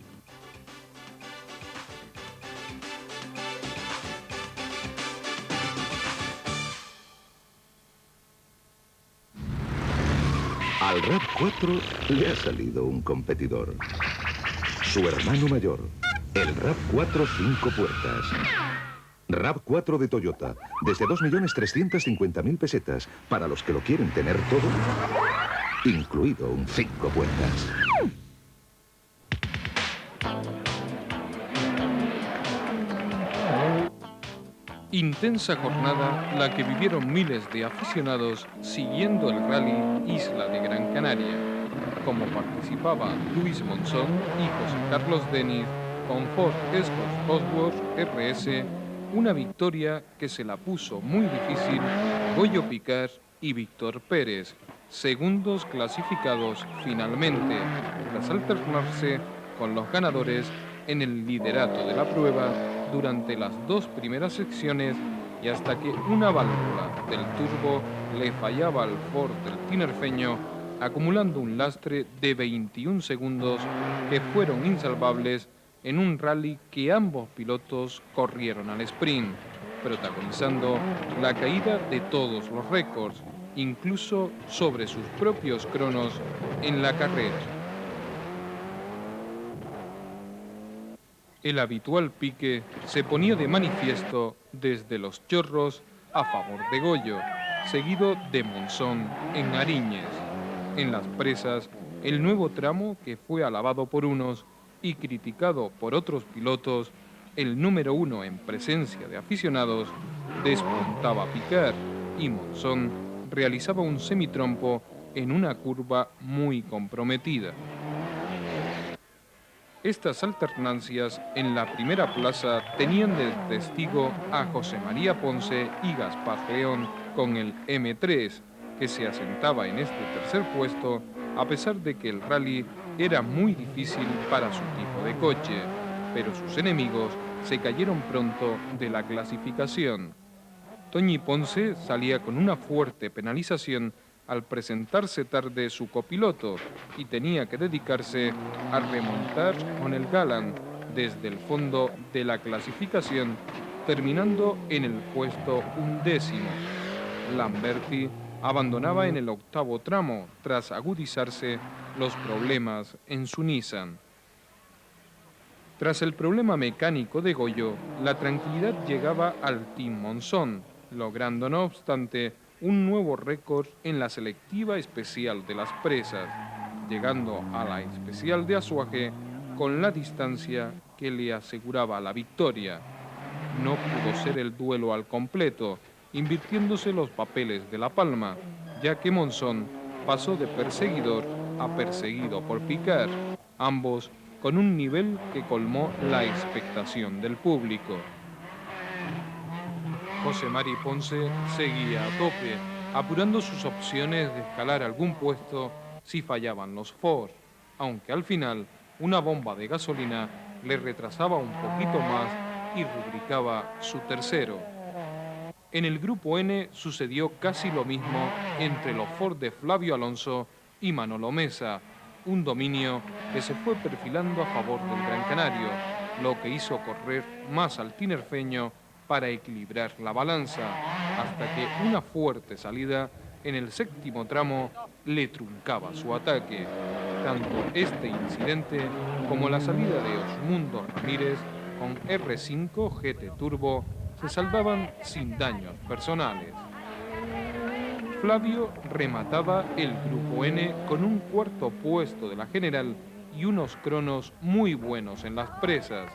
Al RAV4 le ha salido un competidor. Su hermano mayor, el RAV4 5 puertas. RAV4 de Toyota, desde 2.350.000 pesetas, para los que lo quieren tener todo, incluido un 5 puertas. Intensa jornada la que vivieron miles de aficionados siguiendo el rally Isla de Gran Canaria, como participaba Luis Monzón y José Carlos Denis con Ford Escort Cosworth RS, una victoria que se la puso muy difícil Goyo Piquer y Víctor Pérez, segundos clasificados finalmente, tras alternarse con los ganadores en el liderato de la prueba durante las dos primeras secciones, y hasta que una válvula del turbo le fallaba al Ford del tinerfeño, acumulando un lastre de 21 segundos que fueron insalvables en un rally que ambos pilotos corrieron al sprint, protagonizando la caída de todos los récords, incluso sobre sus propios cronos en la carrera. El habitual pique se ponía de manifiesto desde Los Chorros a favor de Goyo, seguido de Monzón en Ariñez. En Las Presas, el nuevo tramo que fue alabado por unos y criticado por otros pilotos, el número 1 en presencia de aficionados, despuntaba Piquer y Monzón realizaba un semitrompo en una curva muy comprometida. Estas alternancias en la primera plaza tenían de testigo a José María Ponce y Gaspar León con el M3, que se asentaba en este tercer puesto a pesar de que el rally era muy difícil para su tipo de coche, pero sus enemigos se cayeron pronto de la clasificación. Toñi Ponce salía con una fuerte penalización al presentarse tarde su copiloto y tenía que dedicarse a remontar con el Galant desde el fondo de la clasificación, terminando en el puesto 11º. Lamberti abandonaba en el octavo tramo tras agudizarse los problemas en su Nissan. Tras el problema mecánico de Goyo, la tranquilidad llegaba al Team Monzón, logrando no obstante un nuevo récord en la selectiva especial de Las Presas, llegando a la especial de Azuaje con la distancia que le aseguraba la victoria. No pudo ser el duelo al completo, invirtiéndose los papeles de La Palma, ya que Monzón pasó de perseguidor a perseguido por Piquer, ambos con un nivel que colmó la expectación del público. José Mari Ponce seguía a tope, apurando sus opciones de escalar algún puesto si fallaban los Ford, aunque al final una bomba de gasolina le retrasaba un poquito más y rubricaba su tercero. En el grupo N sucedió casi lo mismo entre los Ford de Flavio Alonso y Manolo Mesa, un dominio que se fue perfilando a favor del Gran Canario, lo que hizo correr más al tinerfeño para equilibrar la balanza, hasta que una fuerte salida en el séptimo tramo le truncaba su ataque. Tanto este incidente como la salida de Osmundo Ramírez con R5 GT Turbo se saldaban sin daños personales. Flavio remataba el grupo N con un cuarto puesto de la general y unos cronos muy buenos en las presas,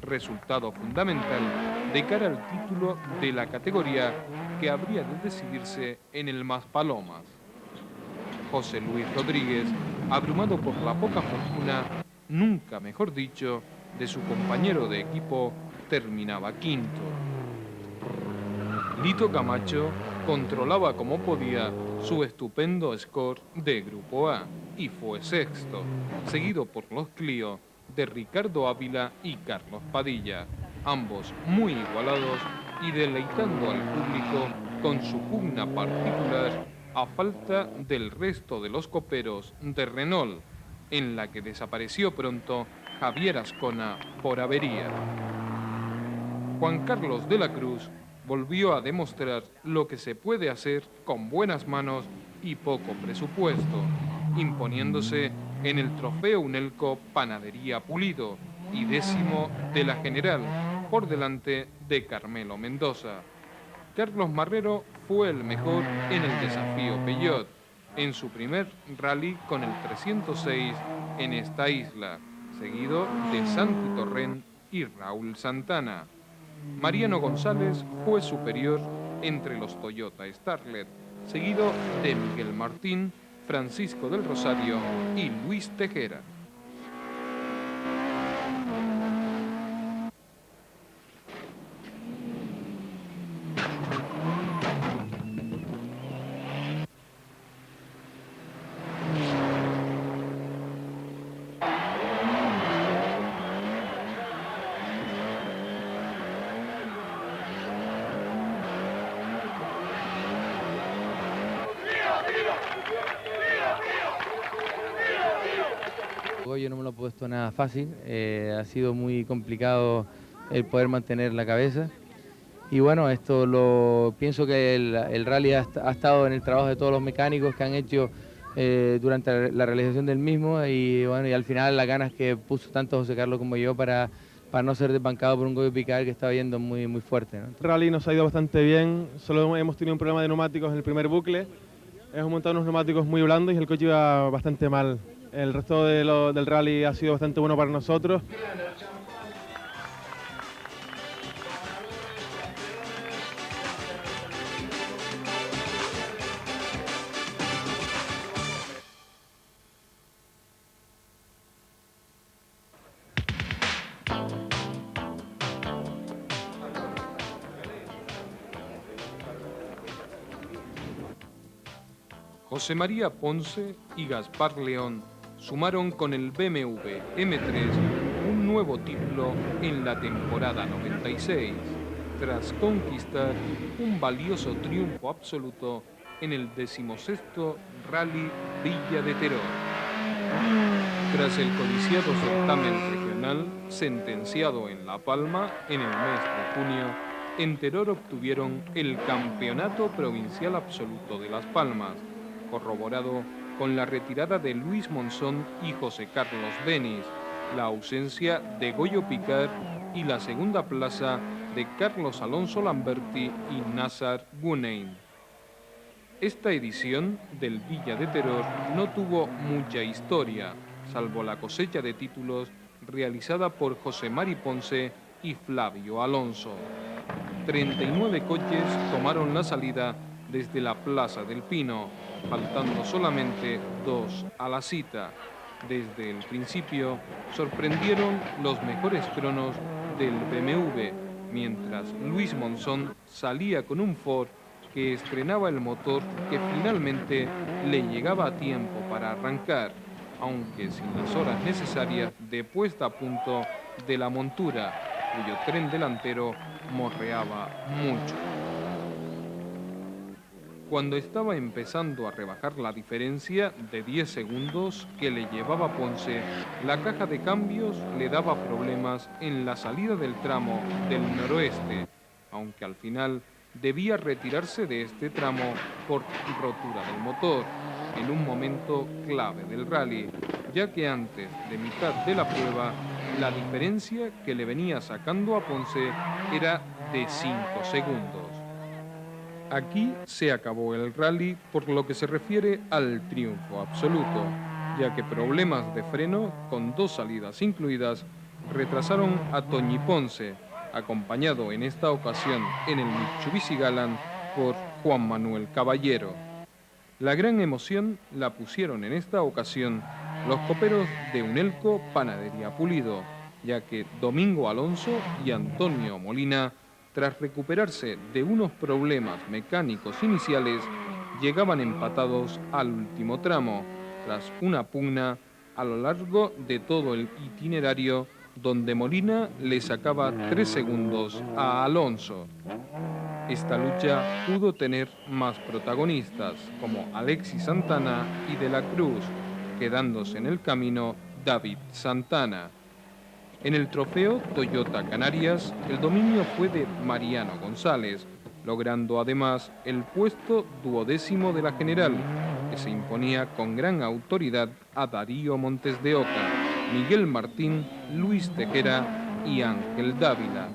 resultado fundamental de cara al título de la categoría que habría de decidirse en el Maspalomas. José Luis Rodríguez, abrumado por la poca fortuna, nunca mejor dicho, de su compañero de equipo, terminaba quinto. Lito Camacho controlaba como podía su estupendo score de Grupo A y fue sexto, seguido por los Clio de Ricardo Ávila y Carlos Padilla, ambos muy igualados y deleitando al público con su pugna particular a falta del resto de los coperos de Renault, en la que desapareció pronto Javier Ascona por avería. Juan Carlos de la Cruz volvió a demostrar lo que se puede hacer con buenas manos y poco presupuesto, imponiéndose en el trofeo Unelco Panadería Pulido y 10º de la general, por delante de Carmelo Mendoza. Carlos Marrero fue el mejor en el desafío Peugeot, en su primer rally con el 306 en esta isla, seguido de Santi Torrent y Raúl Santana. Mariano González fue superior entre los Toyota Starlet, seguido de Miguel Martín, Francisco del Rosario y Luis Tejera. Yo no me lo he puesto nada fácil, ha sido muy complicado el poder mantener la cabeza y bueno, pienso que el rally ha estado en el trabajo de todos los mecánicos que han hecho durante la realización del mismo y bueno, y al final las ganas que puso tanto José Carlos como yo para no ser desbancado por un Goyo Picar que estaba yendo muy fuerte, ¿no? El rally nos ha ido bastante bien, solo hemos tenido un problema de neumáticos en el primer bucle, hemos montado unos neumáticos muy blandos y el coche iba bastante mal. El resto del rally ha sido bastante bueno para nosotros. José María Ponce y Gaspar León sumaron con el BMW M3 un nuevo título en la temporada 96, tras conquistar un valioso triunfo absoluto en el 16º Rally Villa de Teror. Tras el codiciado certamen regional sentenciado en La Palma en el mes de junio, en Teror obtuvieron el Campeonato Provincial Absoluto de Las Palmas, corroborado con la retirada de Luis Monzón y José Carlos Denis, la ausencia de Goyo Picar y la segunda plaza de Carlos Alonso Lamberti y Nazar Gunein. Esta edición del Villa de Teror no tuvo mucha historia, salvo la cosecha de títulos realizada por José Mari Ponce y Flavio Alonso. 39 coches tomaron la salida desde la Plaza del Pino, faltando solamente 2 a la cita. Desde el principio sorprendieron los mejores cronos del BMW, mientras Luis Monzón salía con un Ford que estrenaba el motor que finalmente le llegaba a tiempo para arrancar, aunque sin las horas necesarias de puesta a punto de la montura, cuyo tren delantero morreaba mucho. Cuando estaba empezando a rebajar la diferencia de 10 segundos que le llevaba Ponce, la caja de cambios le daba problemas en la salida del tramo del noroeste, aunque al final debía retirarse de este tramo por rotura del motor, en un momento clave del rally, ya que antes de mitad de la prueba, la diferencia que le venía sacando a Ponce era de 5 segundos. Aquí se acabó el rally por lo que se refiere al triunfo absoluto, ya que problemas de freno, con 2 salidas incluidas, retrasaron a Toñi Ponce, acompañado en esta ocasión en el Mitsubishi Galant por Juan Manuel Caballero. La gran emoción la pusieron en esta ocasión los coperos de Unelco Panadería Pulido, ya que Domingo Alonso y Antonio Molina, tras recuperarse de unos problemas mecánicos iniciales, llegaban empatados al último tramo, tras una pugna a lo largo de todo el itinerario, donde Molina le sacaba 3 segundos a Alonso. Esta lucha pudo tener más protagonistas, como Alexis Santana y De la Cruz, quedándose en el camino David Santana. En el trofeo Toyota Canarias, el dominio fue de Mariano González, logrando además el puesto 12º de la general, que se imponía con gran autoridad a Darío Montes de Oca, Miguel Martín, Luis Tejera y Ángel Dávila.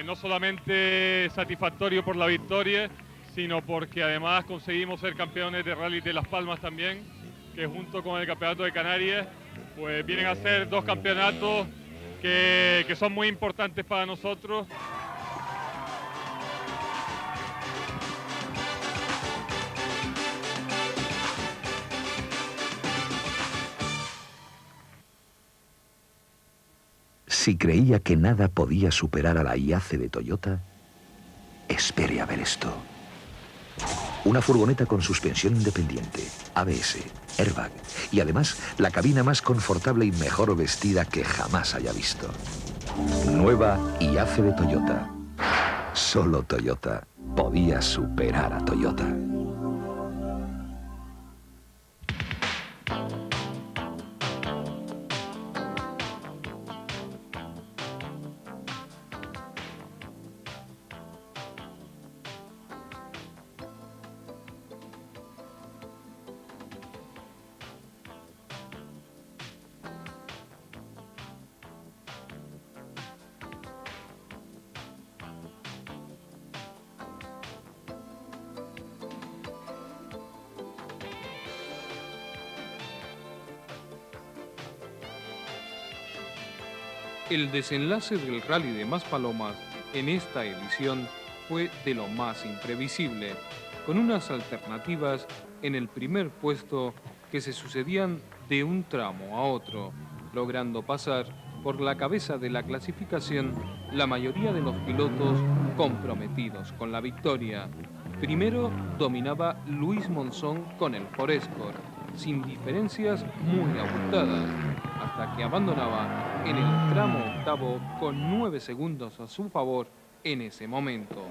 no solamente satisfactorio por la victoria, sino porque además conseguimos ser campeones de Rally de Las Palmas también, que junto con el Campeonato de Canarias, pues vienen a ser dos campeonatos que son muy importantes para nosotros. Si creía que nada podía superar a la IACE de Toyota, espere a ver esto. Una furgoneta con suspensión independiente, ABS, airbag y además la cabina más confortable y mejor vestida que jamás haya visto. Nueva IACE de Toyota. Solo Toyota podía superar a Toyota. El desenlace del Rally de Maspalomas en esta edición fue de lo más imprevisible, con unas alternativas en el primer puesto que se sucedían de un tramo a otro, logrando pasar por la cabeza de la clasificación la mayoría de los pilotos comprometidos con la victoria. Primero dominaba Luis Monzón con el Ford Escort, sin diferencias muy abultadas, hasta que abandonaba en el tramo octavo con 9 segundos a su favor en ese momento.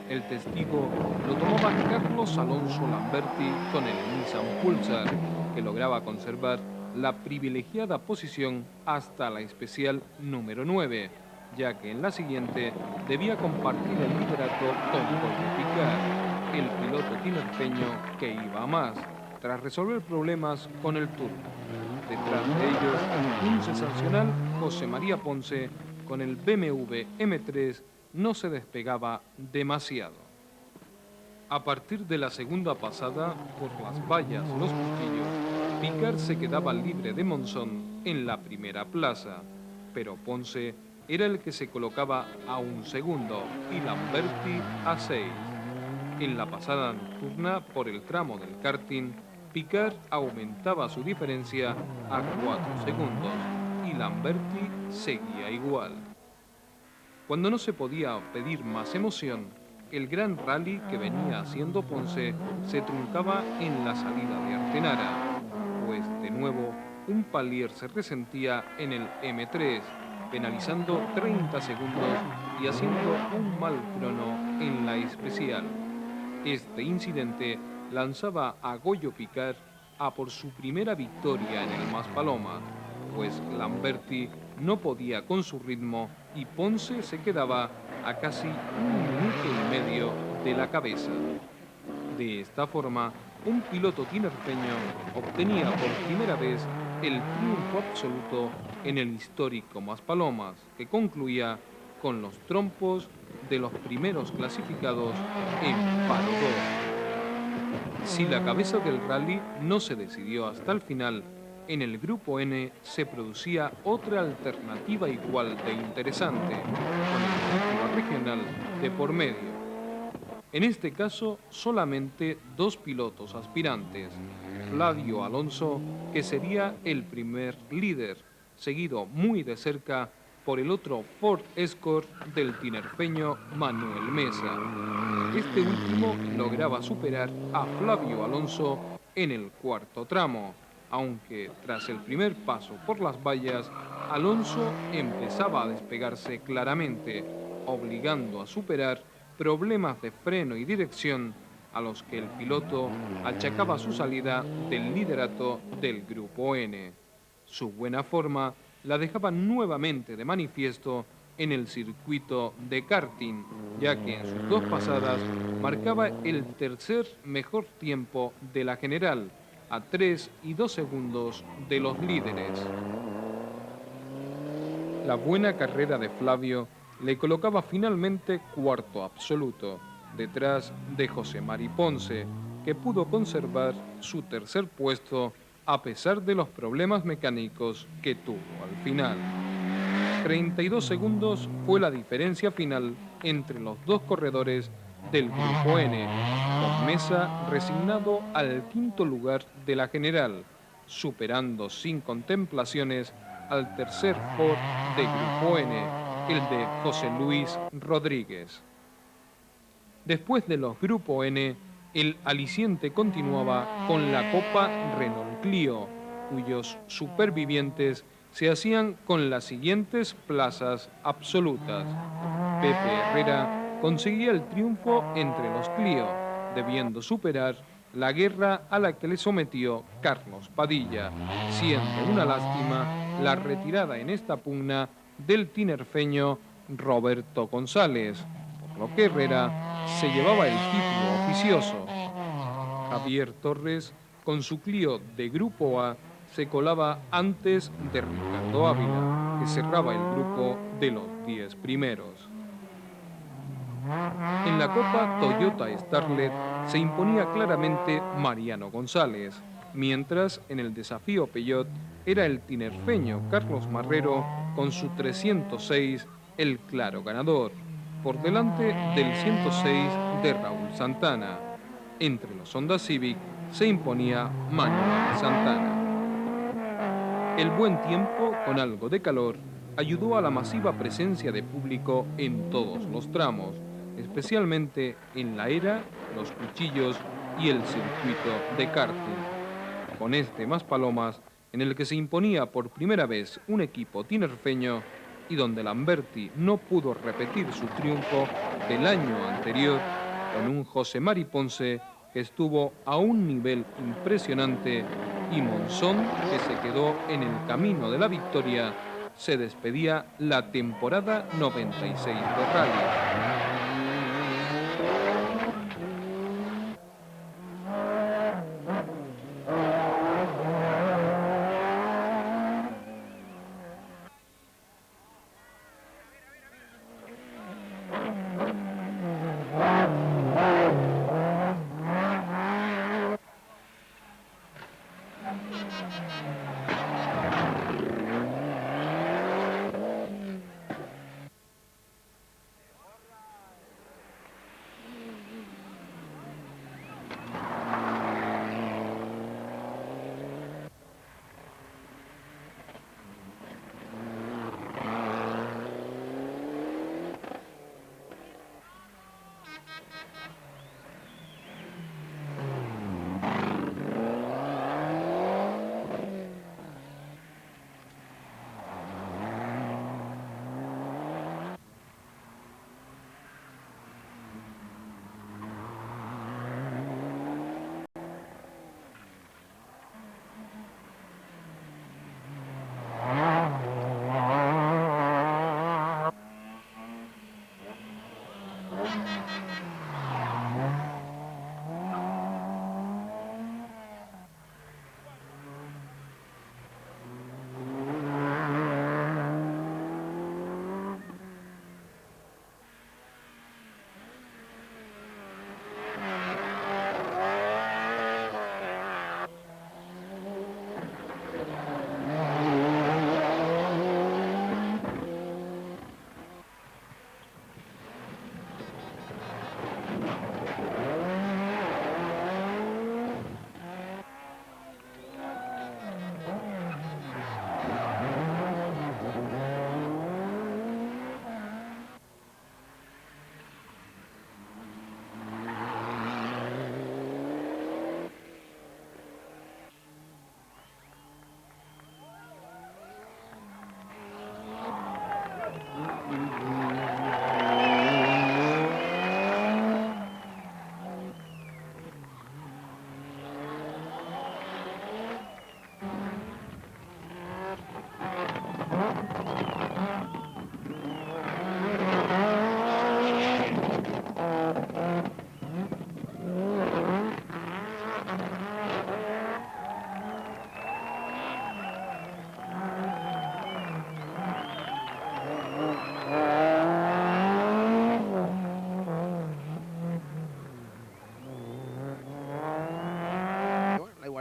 El testigo lo tomaba Carlos Alonso Lamberti con el Nissan Pulsar, que lograba conservar la privilegiada posición hasta la especial número 9, ya que en la siguiente debía compartir el liderato con Jorge Picard, el piloto tinerfeño que iba a más, tras resolver problemas con el turbo. Detrás de ellos, un sensacional José María Ponce con el BMW M3 no se despegaba demasiado. A partir de la segunda pasada, por las vallas Los Cuchillos, Picard se quedaba libre de Monzón en la primera plaza, pero Ponce era el que se colocaba a 1 segundo y Lamberti a 6. En la pasada nocturna, por el tramo del karting, Picard aumentaba su diferencia a 4 segundos y Lamberti seguía igual. Cuando no se podía pedir más emoción, el gran rally que venía haciendo Ponce se truncaba en la salida de Artenara, pues de nuevo un palier se resentía en el M3, penalizando 30 segundos y haciendo un mal crono en la especial. Este incidente lanzaba a Goyo Picard a por su primera victoria en el Maspalomas, pues Lamberti no podía con su ritmo y Ponce se quedaba a casi 1 minuto y medio de la cabeza. De esta forma, un piloto tinerfeño obtenía por primera vez el triunfo absoluto en el histórico Maspalomas, que concluía con los trompos de los primeros clasificados en paro 2. Si la cabeza del rally no se decidió hasta el final, en el Grupo N se producía otra alternativa igual de interesante, con el título regional de por medio. En este caso, solamente 2 pilotos aspirantes, Flavio Alonso, que sería el primer líder, seguido muy de cerca por el otro Ford Escort del tinerfeño Manuel Mesa. Este último lograba superar a Flavio Alonso en el 4º tramo, aunque tras el primer paso por las vallas, Alonso empezaba a despegarse claramente, obligando a superar problemas de freno y dirección a los que el piloto achacaba su salida del liderato del Grupo N. Su buena forma la dejaba nuevamente de manifiesto en el circuito de karting, ya que en sus 2 pasadas marcaba el tercer mejor tiempo de la general, a 3 y 2 segundos de los líderes. La buena carrera de Flavio le colocaba finalmente cuarto absoluto, detrás de José Mari Ponce, que pudo conservar su tercer puesto a pesar de los problemas mecánicos que tuvo al final. 32 segundos fue la diferencia final entre los dos corredores del Grupo N, con Mesa resignado al quinto lugar de la general, superando sin contemplaciones al tercer Ford de Grupo N, el de José Luis Rodríguez. Después de los Grupo N, el aliciente continuaba con la Copa Renault Clio, cuyos supervivientes se hacían con las siguientes plazas absolutas. Pepe Herrera conseguía el triunfo entre los Clio, debiendo superar la guerra a la que le sometió Carlos Padilla, siendo una lástima la retirada en esta pugna del tinerfeño Roberto González, por lo que Herrera se llevaba el título oficioso. Javier Torres, con su Clio de Grupo A, se colaba antes de Ricardo Ávila, que cerraba el grupo de los 10 primeros. En la Copa Toyota Starlet se imponía claramente Mariano González, mientras en el desafío Peugeot era el tinerfeño Carlos Marrero con su 306 el claro ganador, por delante del 106 de Raúl Santana. Entre los Honda Civic se imponía Manuel Santana. El buen tiempo, con algo de calor, ayudó a la masiva presencia de público en todos los tramos, especialmente en la era, los cuchillos y el circuito de karting. Con este Maspalomas, en el que se imponía por primera vez un equipo tinerfeño y donde Lamberti no pudo repetir su triunfo del año anterior, con un José Mari Ponce que estuvo a un nivel impresionante y Monzón, que se quedó en el camino de la victoria, se despedía la temporada 96 de Rally.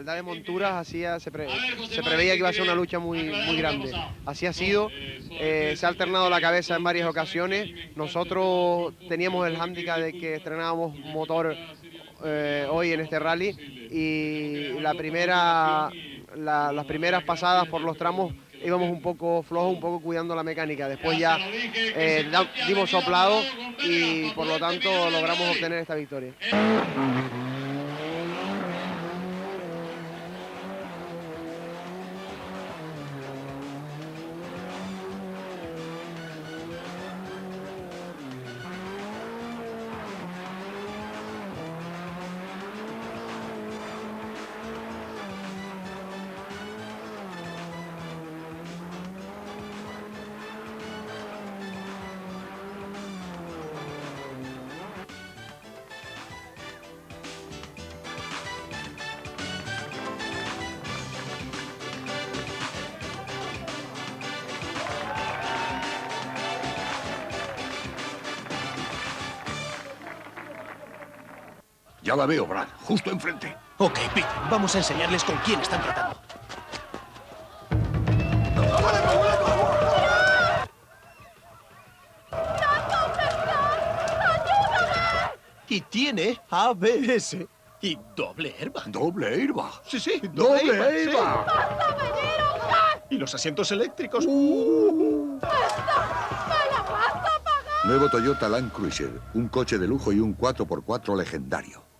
igualdad de monturas se preveía que iba a ser una lucha muy grande. Así ha sido. Se ha alternado la cabeza en varias ocasiones. Nosotros teníamos el hándicap de que estrenábamos motor hoy en este rally y las primeras pasadas por los tramos íbamos un poco flojos, un poco cuidando la mecánica. Después ya dimos soplado y por lo tanto logramos obtener esta victoria. Ya la veo, Brad, justo enfrente. Ok, Pete, vamos a enseñarles con quién están tratando. Y tiene ABS y doble airbag. ¿Doble airbag? Sí, sí, ¡Doble airbag! Y los asientos eléctricos. Nuevo Toyota Land Cruiser, un coche de lujo y un 4x4 legendario.